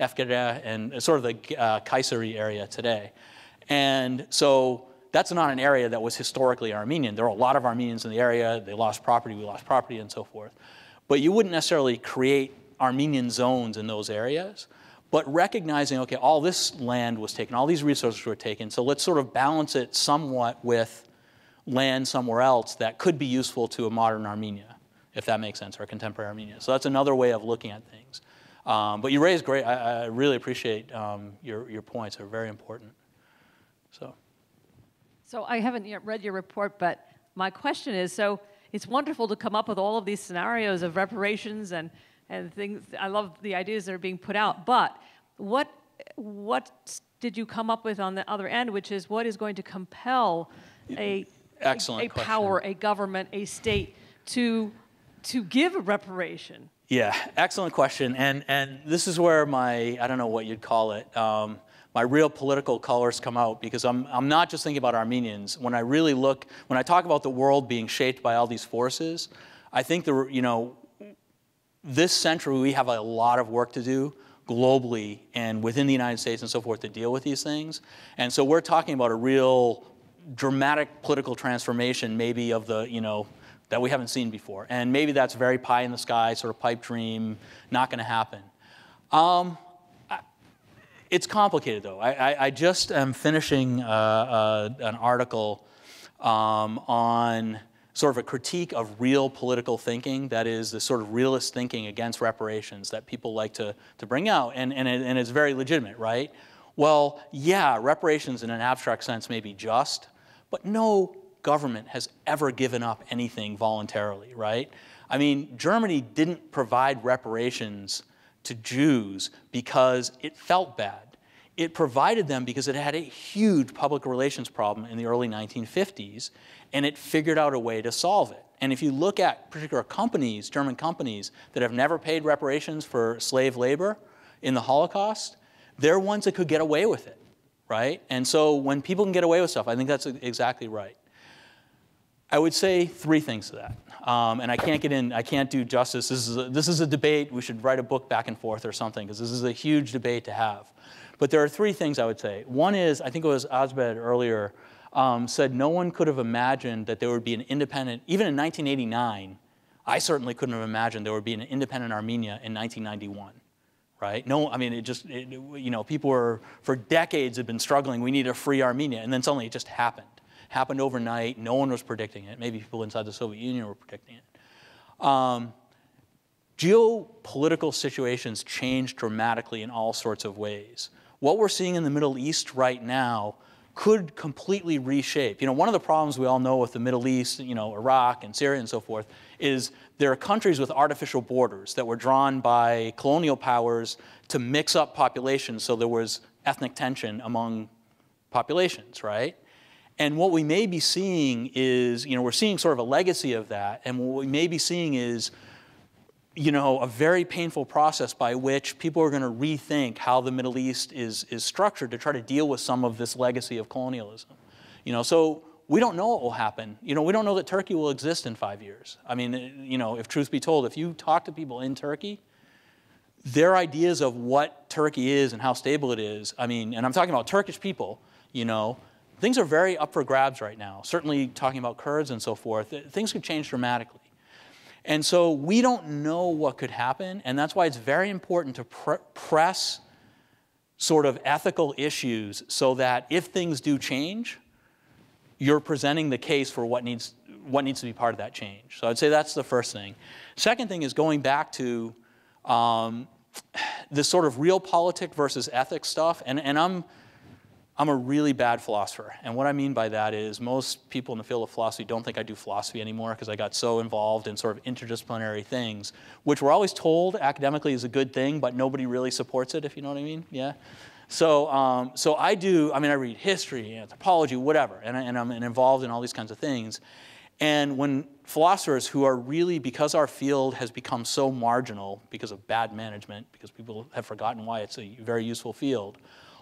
Efkere and sort of the Kayseri area today. And so that's not an area that was historically Armenian. There are a lot of Armenians in the area. They lost property, we lost property, and so forth. But you wouldn't necessarily create Armenian zones in those areas, but recognizing, okay, all this land was taken, all these resources were taken, so let's sort of balance it somewhat with land somewhere else that could be useful to a modern Armenia, if that makes sense, or a contemporary Armenia. So that's another way of looking at things. But you raised great. I really appreciate your points. They're very important. So I haven't yet read your report, but my question is, so it's wonderful to come up with all of these scenarios of reparations and things. I love the ideas that are being put out, but what did you come up with on the other end, which is what is going to compel a power, a government, a state to give a reparation? Yeah, excellent question. And this is where I don't know what you'd call it, my real political colors come out, because I'm not just thinking about Armenians. When I talk about the world being shaped by all these forces, I think this century we have a lot of work to do globally and within the United States and so forth to deal with these things. And so we're talking about a real dramatic political transformation, maybe of that we haven't seen before. And maybe that's very pie in the sky, sort of pipe dream, not going to happen. It's complicated, though. I just am finishing an article on sort of a critique of real political thinking, that is the sort of realist thinking against reparations that people like to bring out, and it's very legitimate, right? Well, yeah, reparations in an abstract sense may be just, but no government has ever given up anything voluntarily, right? I mean, Germany didn't provide reparations to Jews because it felt bad. It provided them because it had a huge public relations problem in the early 1950s, and it figured out a way to solve it. And if you look at particular companies, German companies, that have never paid reparations for slave labor in the Holocaust, they're ones that could get away with it, right? And so when people can get away with stuff, I think that's exactly right. I would say three things to that. And I can't do justice. This is a debate. We should write a book back and forth or something, because this is a huge debate to have. But there are three things I would say. One is, I think it was Asbet earlier, said no one could have imagined that there would be an independent, even in 1989, I certainly couldn't have imagined there would be an independent Armenia in 1991, right? No, I mean, people were, for decades had been struggling, we need a free Armenia, and then suddenly it just happened. Happened overnight, no one was predicting it. Maybe people inside the Soviet Union were predicting it. Geopolitical situations change dramatically in all sorts of ways. What we're seeing in the Middle East right now could completely reshape. One of the problems we all know with the Middle East, Iraq and Syria and so forth, is there are countries with artificial borders that were drawn by colonial powers to mix up populations, so there was ethnic tension among populations, right? And what we may be seeing is, we're seeing sort of a legacy of that, and what we may be seeing is, a very painful process by which people are going to rethink how the Middle East is structured to try to deal with some of this legacy of colonialism. So we don't know what will happen. We don't know that Turkey will exist in 5 years. I mean, if truth be told, if you talk to people in Turkey, their ideas of what Turkey is and how stable it is, I mean, and I'm talking about Turkish people, things are very up for grabs right now. Certainly talking about Kurds and so forth, things could change dramatically. And so we don't know what could happen, and that's why it's very important to press sort of ethical issues so that if things do change, you're presenting the case for what needs to be part of that change. So I'd say that's the first thing. Second thing is going back to this sort of realpolitik versus ethics stuff, and I'm a really bad philosopher, and what I mean by that is most people in the field of philosophy don't think I do philosophy anymore because I got so involved in sort of interdisciplinary things, which we're always told academically is a good thing, but nobody really supports it, if you know what I mean, yeah? So I read history, anthropology, whatever, and I'm involved in all these kinds of things. And when philosophers who are really, because our field has become so marginal because of bad management, because people have forgotten why it's a very useful field,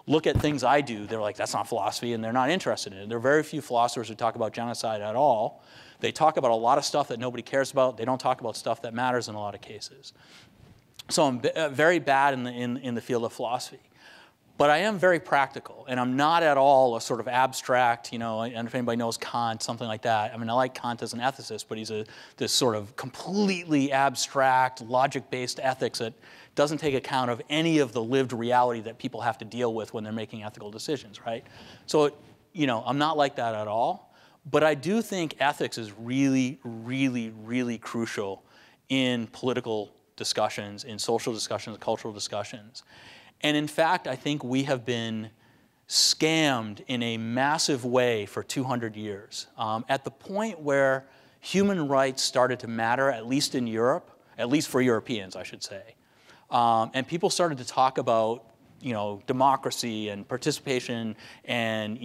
look at things I do, they're like, that's not philosophy, and they're not interested in it. There are very few philosophers who talk about genocide at all. They talk about a lot of stuff that nobody cares about. They don't talk about stuff that matters in a lot of cases. So I'm very bad in the field of philosophy. But I am very practical, and I'm not at all a sort of abstract, and if anybody knows Kant, something like that. I mean, I like Kant as an ethicist, but he's this sort of completely abstract, logic-based ethics that doesn't take account of any of the lived reality that people have to deal with when they're making ethical decisions, right? So, I'm not like that at all. But I do think ethics is really, really, really crucial in political discussions, in social discussions, cultural discussions. And in fact, I think we have been scammed in a massive way for 200 years. At the point where human rights started to matter, at least in Europe, at least for Europeans, I should say, and people started to talk about democracy and participation and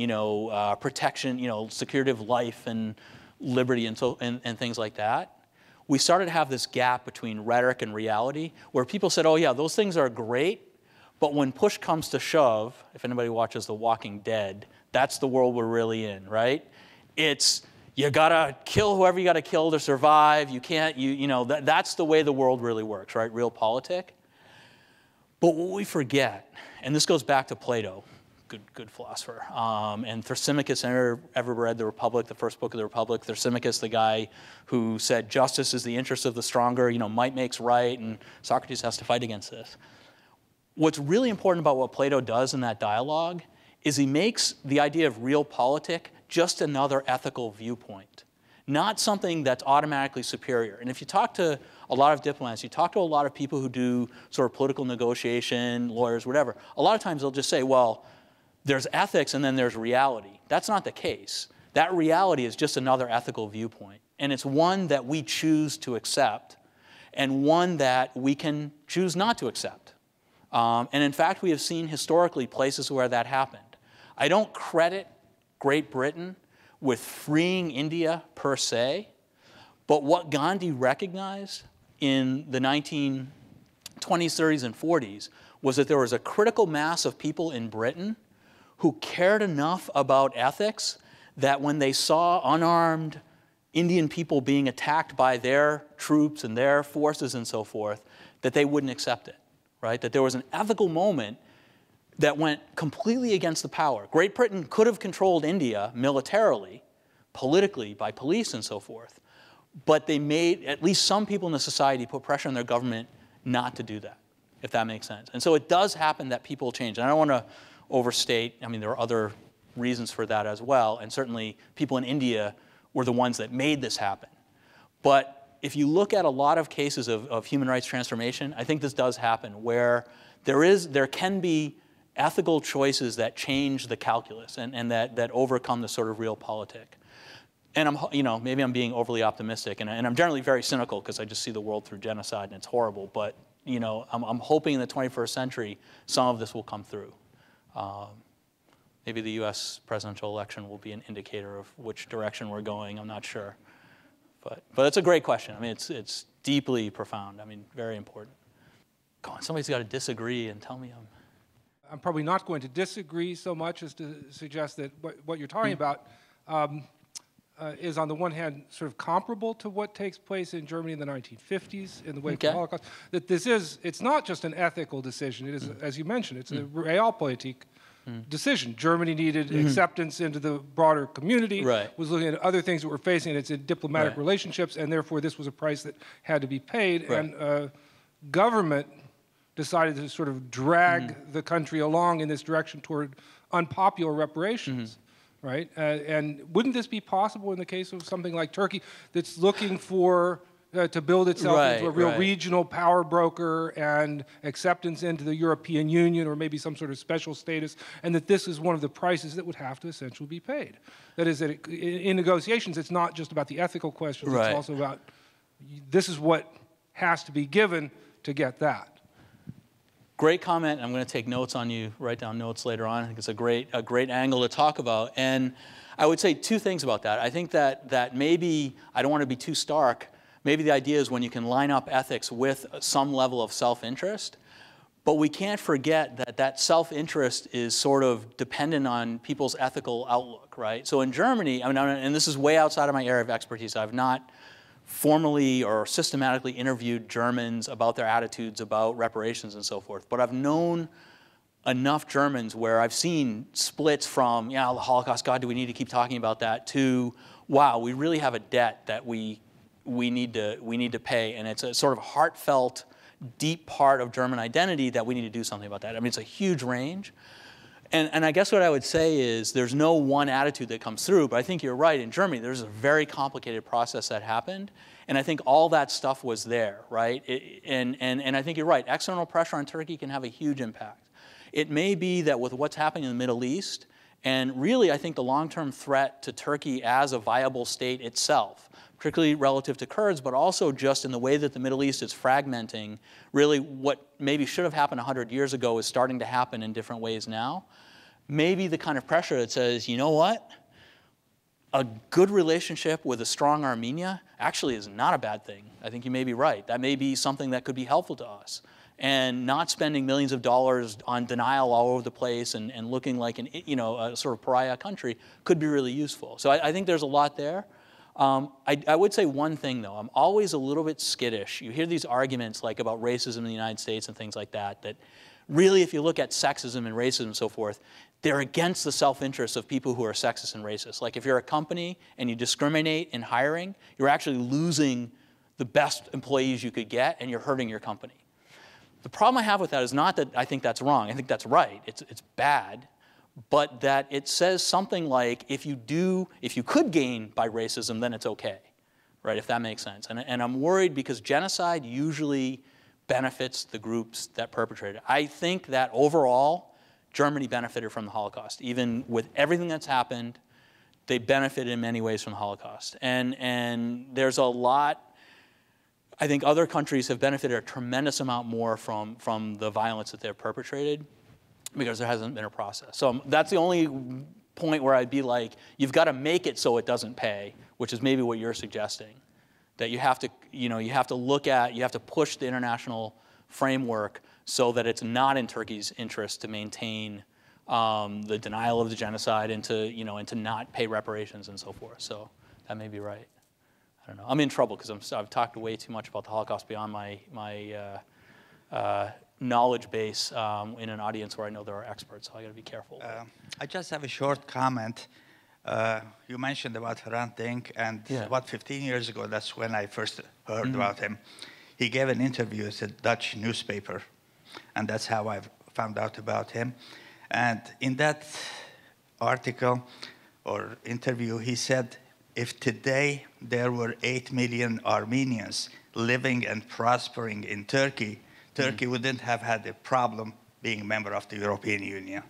protection, security of life and liberty and things like that. We started to have this gap between rhetoric and reality where people said, oh yeah, those things are great, but when push comes to shove, if anybody watches The Walking Dead, that's the world we're really in, right? It's, you gotta kill whoever you gotta kill to survive. You can't, that's the way the world really works, right? Realpolitik. But what we forget, and this goes back to Plato, good philosopher, and Thrasymachus, ever read The Republic, the first book of the Republic? Thrasymachus, the guy who said justice is the interest of the stronger, might makes right, and Socrates has to fight against this. What's really important about what Plato does in that dialogue is he makes the idea of realpolitik just another ethical viewpoint, not something that's automatically superior. And if you talk to a lot of diplomats, you talk to a lot of people who do sort of political negotiation, lawyers, whatever, a lot of times they'll just say, well, there's ethics and then there's reality. That's not the case. That reality is just another ethical viewpoint. And it's one that we choose to accept and one that we can choose not to accept. And in fact, we have seen historically places where that happened. I don't credit Great Britain with freeing India per se, but what Gandhi recognized in the 1920s, 30s, and 40s was that there was a critical mass of people in Britain who cared enough about ethics that when they saw unarmed Indian people being attacked by their troops and their forces and so forth, that they wouldn't accept it, right? That there was an ethical moment that went completely against the power. Great Britain could have controlled India militarily, politically, by police and so forth, but they made, at least some people in the society put pressure on their government not to do that, if that makes sense. And so it does happen that people change. And I don't want to overstate, I mean, there are other reasons for that as well, and certainly people in India were the ones that made this happen. But if you look at a lot of cases of human rights transformation, I think this does happen, where there can be ethical choices that change the calculus and that overcome the sort of realpolitik. And maybe I'm being overly optimistic, and I'm generally very cynical because I just see the world through genocide and it's horrible. But I'm hoping in the 21st century some of this will come through. Maybe the U.S. presidential election will be an indicator of which direction we're going. I'm not sure, but it's a great question. I mean, it's deeply profound. I mean, very important. Come on, somebody's got to disagree and tell me I'm probably not going to disagree so much as to suggest that what you're talking about is on the one hand sort of comparable to what takes place in Germany in the 1950s in the wake of the Holocaust. That it's not just an ethical decision. It is, as you mentioned, it's a realpolitik decision. Germany needed acceptance into the broader community, was looking at other things that were facing its diplomatic relationships, and therefore this was a price that had to be paid. And government decided to sort of drag the country along in this direction toward unpopular reparations. Right? And wouldn't this be possible in the case of something like Turkey that's looking for to build itself into a real regional power broker and acceptance into the European Union or maybe some sort of special status, and that this is one of the prices that would have to essentially be paid? That is, that in negotiations, it's not just about the ethical questions, it's also about this is what has to be given to get that. Great comment. I'm going to take notes on you, write down notes later on. I think it's a great angle to talk about. And I would say two things about that. I think that maybe, I don't want to be too stark, maybe the idea is when you can line up ethics with some level of self-interest, but we can't forget that self-interest is sort of dependent on people's ethical outlook, right? So in Germany, I mean, and this is way outside of my area of expertise, I've not formally or systematically interviewed Germans about their attitudes about reparations and so forth. But I've known enough Germans where I've seen splits from, the Holocaust, God, do we need to keep talking about that, to, wow, we really have a debt that we need to pay. And it's a sort of heartfelt, deep part of German identity that we need to do something about that. I mean, it's a huge range. And I guess what I would say is there's no one attitude that comes through, but I think you're right. In Germany, there's a very complicated process that happened, and I think all that stuff was there, right? And I think you're right. External pressure on Turkey can have a huge impact. It may be that with what's happening in the Middle East, and really I think the long-term threat to Turkey as a viable state itself, particularly relative to Kurds, but also just in the way that the Middle East is fragmenting, really what maybe should have happened 100 years ago is starting to happen in different ways now. Maybe the kind of pressure that says, you know what? A good relationship with a strong Armenia actually is not a bad thing. I think you may be right. That may be something that could be helpful to us. And not spending millions of dollars on denial all over the place and looking like a sort of pariah country could be really useful. So I think there's a lot there. I would say one thing, though. I'm always a little bit skittish. You hear these arguments like about racism in the United States and things like that, that really, if you look at sexism and racism and so forth, they're against the self-interest of people who are sexist and racist. Like if you're a company and you discriminate in hiring, you're actually losing the best employees you could get and you're hurting your company. The problem I have with that is not that I think that's wrong. I think that's right. It's bad. But that it says something like, if you could gain by racism, then it's okay, right, if that makes sense. And I'm worried because genocide usually benefits the groups that perpetrate it. I think that overall, Germany benefited from the Holocaust. Even with everything that's happened, they benefited in many ways from the Holocaust. And there's a lot, I think other countries have benefited a tremendous amount more from the violence that they've perpetrated, because there hasn't been a process. So that's the only point where I'd be like, you've got to make it so it doesn't pay, which is maybe what you're suggesting. That you have to, you have to push the international framework so that it's not in Turkey's interest to maintain the denial of the genocide and to not pay reparations and so forth. So that may be right. I don't know. I'm in trouble because I've talked way too much about the Holocaust beyond my knowledge base in an audience where I know there are experts, so I got to be careful. I just have a short comment. You mentioned about Hrant Dink, and about 15 years ago, that's when I first heard about him. He gave an interview at a Dutch newspaper, and that's how I found out about him. And in that article or interview, he said, if today there were 8 million Armenians living and prospering in Turkey, Turkey wouldn't have had a problem being a member of the European Union.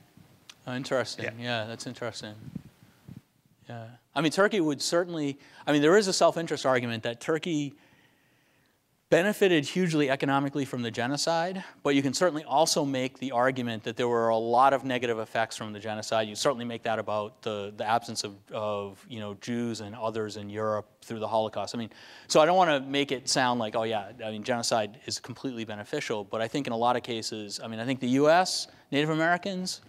Oh, interesting. Yeah, that's interesting. Yeah. I mean, Turkey would certainly, there is a self-interest argument that Turkey benefited hugely economically from the genocide, but you can certainly also make the argument that there were a lot of negative effects from the genocide. You certainly make that about the absence of Jews and others in Europe through the Holocaust. So I don't want to make it sound like, oh yeah, genocide is completely beneficial, but I think in a lot of cases, I think the U.S., Native Americans,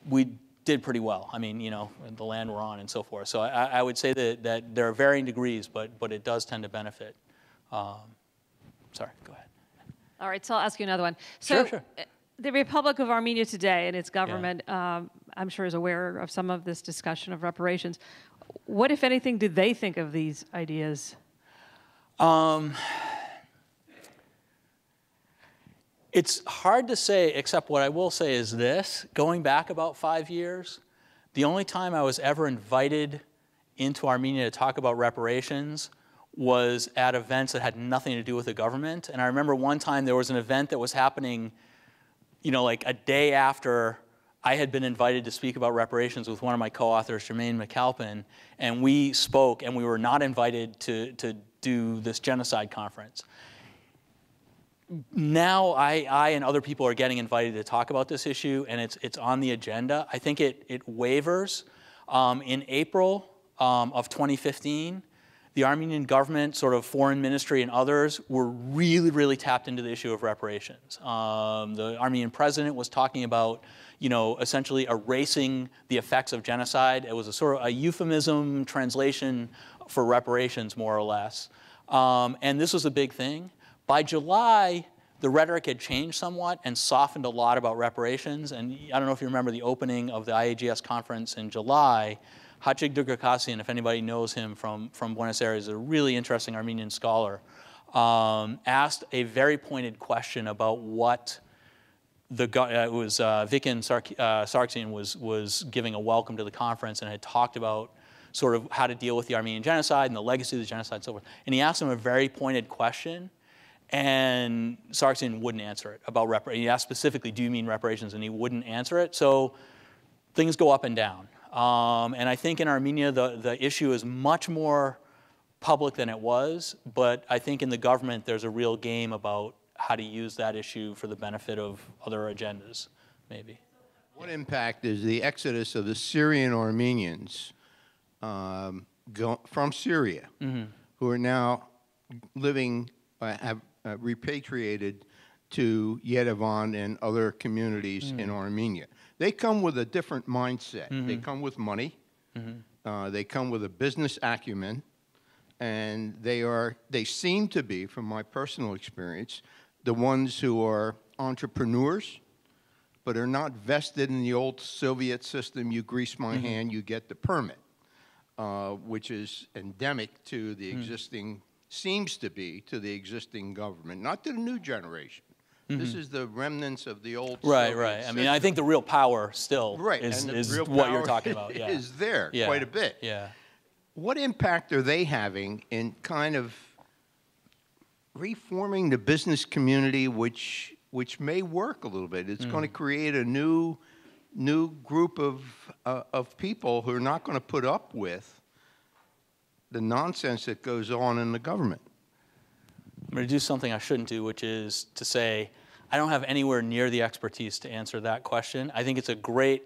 we did pretty well. The land we're on and so forth. So I would say that there are varying degrees, but it does tend to benefit. Sorry, go ahead. All right, so I'll ask you another one. So sure. The Republic of Armenia today and its government, I'm sure, is aware of some of this discussion of reparations. What, if anything, do they think of these ideas? It's hard to say, except what I will say is this. Going back about 5 years, the only time I was ever invited into Armenia to talk about reparations was at events that had nothing to do with the government. And I remember one time there was an event that was happening, like a day after I had been invited to speak about reparations with one of my co-authors, Jermaine McAlpin, and we spoke, and we were not invited to do this genocide conference. Now I and other people are getting invited to talk about this issue, and it's on the agenda. I think it wavers. In April of 2015, the Armenian government, sort of foreign ministry and others, were really, really tapped into the issue of reparations. The Armenian president was talking about, essentially erasing the effects of genocide. It was a sort of a euphemism translation for reparations, more or less. And this was a big thing. By July, the rhetoric had changed somewhat and softened a lot about reparations. And I don't know if you remember the opening of the IAGS conference in July. Hachig Dugakasian, if anybody knows him from Buenos Aires, is a really interesting Armenian scholar, asked a very pointed question about what it was Viken Sargsyan was giving a welcome to the conference and had talked about sort of how to deal with the Armenian genocide and the legacy of the genocide and so forth. And he asked him a very pointed question, and Sargsyan wouldn't answer it about reparations. He asked specifically, do you mean reparations? And he wouldn't answer it. So things go up and down. And I think in Armenia, the issue is much more public than it was. But I think in the government, there's a real game about how to use that issue for the benefit of other agendas, maybe. What impact is the exodus of the Syrian Armenians from Syria, who are now living, have repatriated to Yerevan and other communities in Armenia? They come with a different mindset. They come with money. They come with a business acumen. And they seem to be, from my personal experience, the ones who are entrepreneurs, but are not vested in the old Soviet system. You grease my hand, you get the permit, which is endemic to the existing, seems to be, to the existing government, not to the new generation. This is the remnants of the old Soviet Right. I system. mean, I think the real power still is real what power you're talking about. Yeah. is there quite a bit. Yeah. What impact are they having in kind of reforming the business community, which may work a little bit? It's going to create a new group of people who are not going to put up with the nonsense that goes on in the government. I'm going to do something I shouldn't do, which is to say I don't have anywhere near the expertise to answer that question. I think it's a great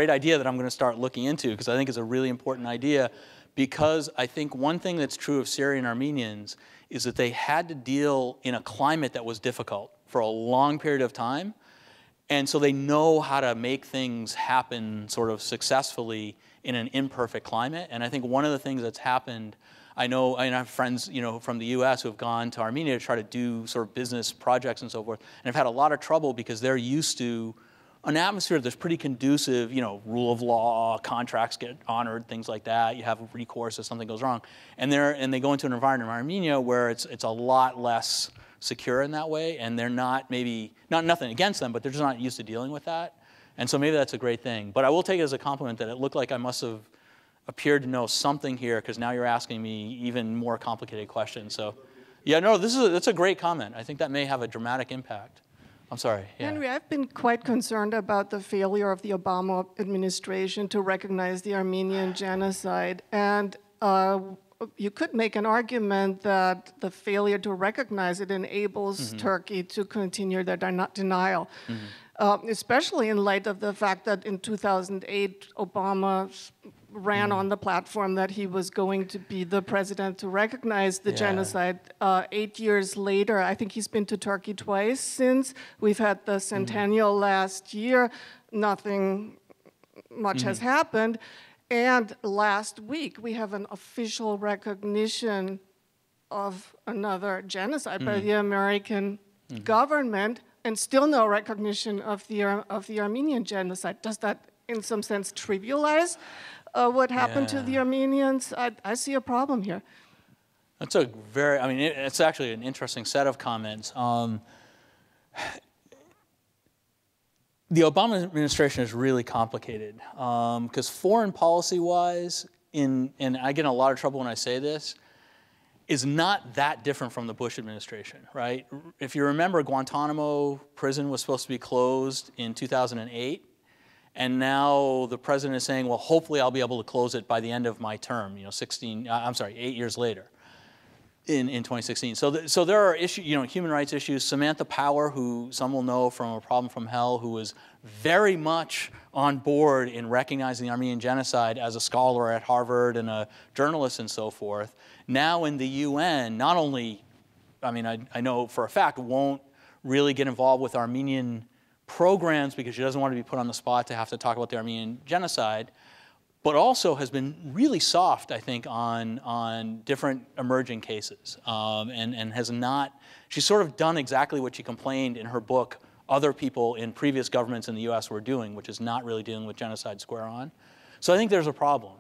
idea that I'm going to start looking into, because I think it's a really important idea, because I think one thing that's true of Syrian Armenians is that they had to deal in a climate that was difficult for a long period of time. And so they know how to make things happen sort of successfully in an imperfect climate. And I think one of the things that's happened, I have friends, from the U.S. who have gone to Armenia to try to do sort of business projects and so forth, and have had a lot of trouble because they're used to an atmosphere that's pretty conducive, rule of law, contracts get honored, things like that. You have recourse if something goes wrong, and they go into an environment in Armenia where it's a lot less secure in that way, and they're not nothing against them, but they're just not used to dealing with that, and so maybe that's a great thing. But I will take it as a compliment that it looked like I must have appeared to know something here, because now you're asking me even more complicated questions. So, yeah, no, that's a great comment. I think that may have a dramatic impact. I'm sorry. Yeah. Henry, I've been quite concerned about the failure of the Obama administration to recognize the Armenian genocide. And you could make an argument that the failure to recognize it enables Turkey to continue their denial, especially in light of the fact that in 2008, Obama ran on the platform that he was going to be the president to recognize the genocide. 8 years later, I think he's been to Turkey twice since. We've had the centennial last year. Nothing much has happened. And last week, we have an official recognition of another genocide by the American government, and still no recognition of the Armenian genocide. Does that, in some sense, trivialize what happened to the Armenians? I see a problem here. That's it's actually an interesting set of comments. The Obama administration is really complicated because foreign policy-wise, and I get in a lot of trouble when I say this, is not that different from the Bush administration, right? If you remember, Guantanamo prison was supposed to be closed in 2008. And now the president is saying, well, hopefully I'll be able to close it by the end of my term, 8 years later in 2016. So there are issues, human rights issues. Samantha Power, who some will know from A Problem from Hell, who was very much on board in recognizing the Armenian genocide as a scholar at Harvard and a journalist and so forth, now in the UN, not only, I know for a fact, won't really get involved with Armenian programs because she doesn't want to be put on the spot to have to talk about the Armenian genocide, but also has been really soft, I think, on different emerging cases, and has not. She's sort of done exactly what she complained in her book other people in previous governments in the U.S. were doing, which is not really dealing with genocide square on. So I think there's a problem.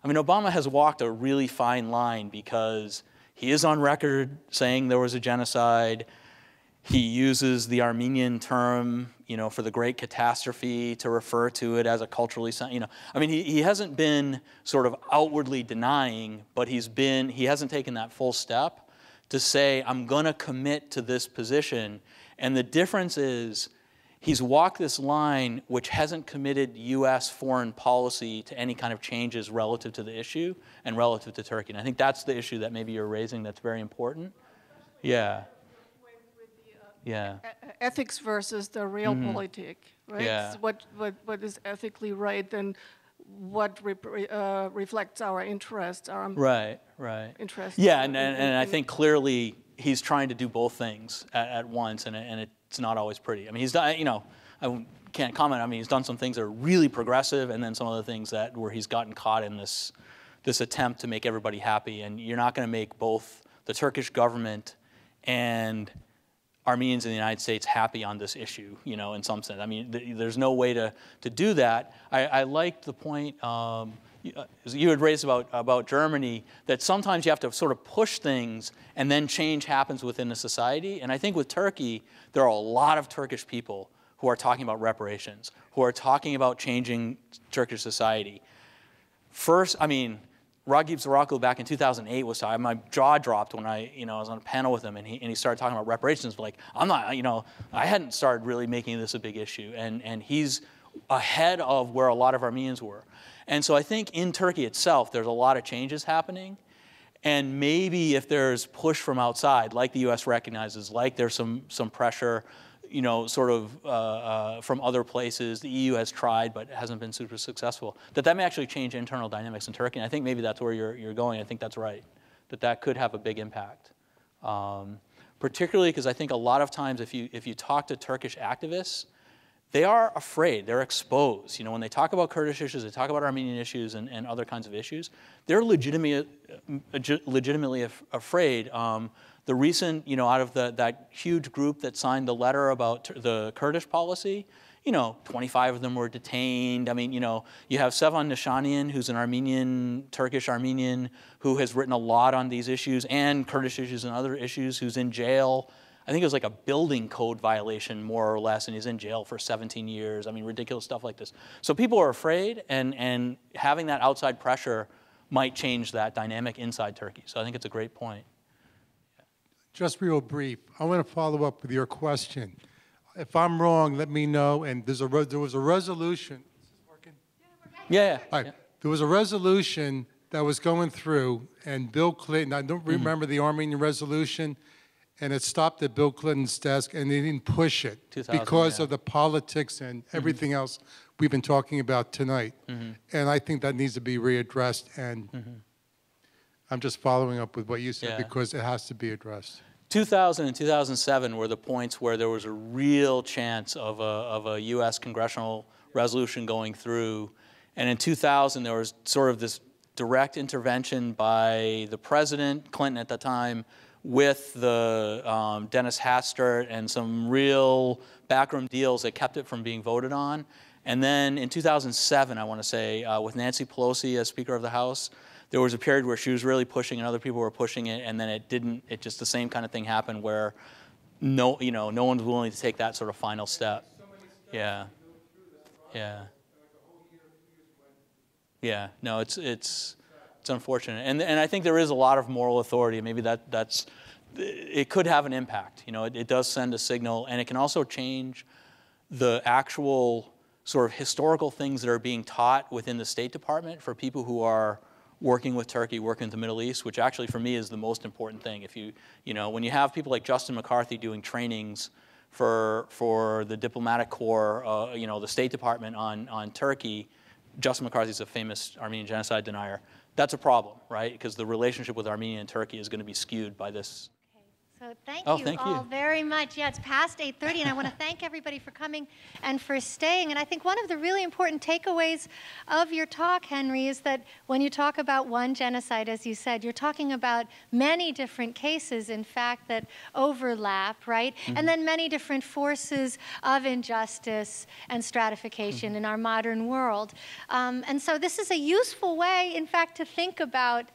Obama has walked a really fine line because he is on record saying there was a genocide. He uses the Armenian term, for the great catastrophe to refer to it as a culturally, I mean, he hasn't been sort of outwardly denying, but he hasn't taken that full step to say, I'm going to commit to this position. And the difference is he's walked this line which hasn't committed U.S. foreign policy to any kind of changes relative to the issue and relative to Turkey. And I think that's the issue that maybe you're raising that's very important. Yeah. Yeah. Ethics versus the realpolitik, right? Yeah. What is ethically right and what reflects our interests, our right. interests. Yeah, and I think clearly he's trying to do both things at once, and it's not always pretty. I mean, he's done, I can't comment. I mean, he's done some things that are really progressive, and then some other things where he's gotten caught in this attempt to make everybody happy. And you're not going to make both the Turkish government and Armenians in the United States happy on this issue, in some sense. I mean, there's no way to do that. I liked the point you had raised about Germany, that sometimes you have to sort of push things and then change happens within the society. And I think with Turkey, there are a lot of Turkish people who are talking about reparations, who are talking about changing Turkish society. First, I mean, Ragib Zaraklu back in 2008 was talking, my jaw dropped when I was on a panel with him, and he started talking about reparations. Like, I'm not, I hadn't started really making this a big issue, and he's ahead of where a lot of Armenians were. And so I think in Turkey itself, there's a lot of changes happening, and maybe if there's push from outside, like the U.S. recognizes, like there's some pressure, sort of from other places. The EU has tried, but hasn't been super successful. That may actually change internal dynamics in Turkey. And I think maybe that's where you're going. I think that's right. That could have a big impact. Particularly because I think a lot of times if you talk to Turkish activists, they are afraid. They're exposed. When they talk about Kurdish issues, they talk about Armenian issues and other kinds of issues. They're legitimately afraid. The recent, out of that huge group that signed the letter about the Kurdish policy, 25 of them were detained. I mean, you have Sevan Nishanian, who's an Armenian, Turkish Armenian, who has written a lot on these issues and Kurdish issues and other issues, who's in jail. I think it was like a building code violation, more or less, and he's in jail for 17 years. I mean, ridiculous stuff like this. So people are afraid, and having that outside pressure might change that dynamic inside Turkey. So I think it's a great point. Just real brief, I want to follow up with your question. If I'm wrong, let me know. And there was a resolution. Is this working? Yeah. All right. Yeah. There was a resolution that was going through, and Bill Clinton, I don't remember the Armenian resolution, and it stopped at Bill Clinton's desk, and they didn't push it because of the politics and everything else we've been talking about tonight. And I think that needs to be readdressed, and I'm just following up with what you said because it has to be addressed. 2000 and 2007 were the points where there was a real chance of a U.S. congressional resolution going through. And in 2000, there was sort of this direct intervention by the president, Clinton at the time, with the Dennis Hastert and some real backroom deals that kept it from being voted on. And then in 2007, I want to say, with Nancy Pelosi as Speaker of the House, there was a period where she was really pushing and other people were pushing it, and then it just the same kind of thing happened where no one was willing to take that sort of final step. Yeah. No, it's unfortunate, and I think there is a lot of moral authority. Maybe it could have an impact. It does send a signal, and it can also change the actual sort of historical things that are being taught within the State Department for people who are working with Turkey, working with the Middle East, which actually for me is the most important thing. If when you have people like Justin McCarthy doing trainings for the diplomatic corps, the State Department on Turkey, Justin McCarthy is a famous Armenian genocide denier. That's a problem, right? Because the relationship with Armenia and Turkey is going to be skewed by this. So thank you all very much. Yeah, it's past 8:30, and I want to thank everybody for coming and for staying. And I think one of the really important takeaways of your talk, Henry, is that when you talk about one genocide, as you said, you're talking about many different cases, in fact, that overlap, right? And then many different forces of injustice and stratification in our modern world. And so this is a useful way, in fact, to think about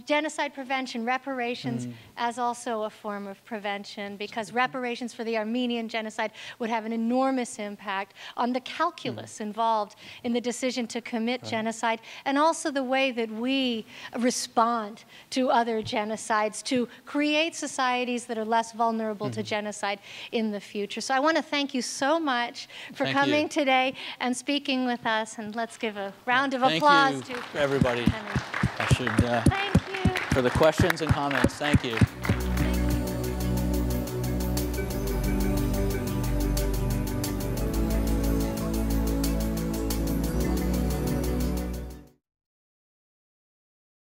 genocide prevention, reparations as also a form of prevention, because reparations for the Armenian genocide would have an enormous impact on the calculus involved in the decision to commit genocide, and also the way that we respond to other genocides to create societies that are less vulnerable to genocide in the future. So I want to thank you so much for coming today and speaking with us, and let's give a round of applause to everybody. Henry. I should, Thank you. for the questions and comments. Thank you.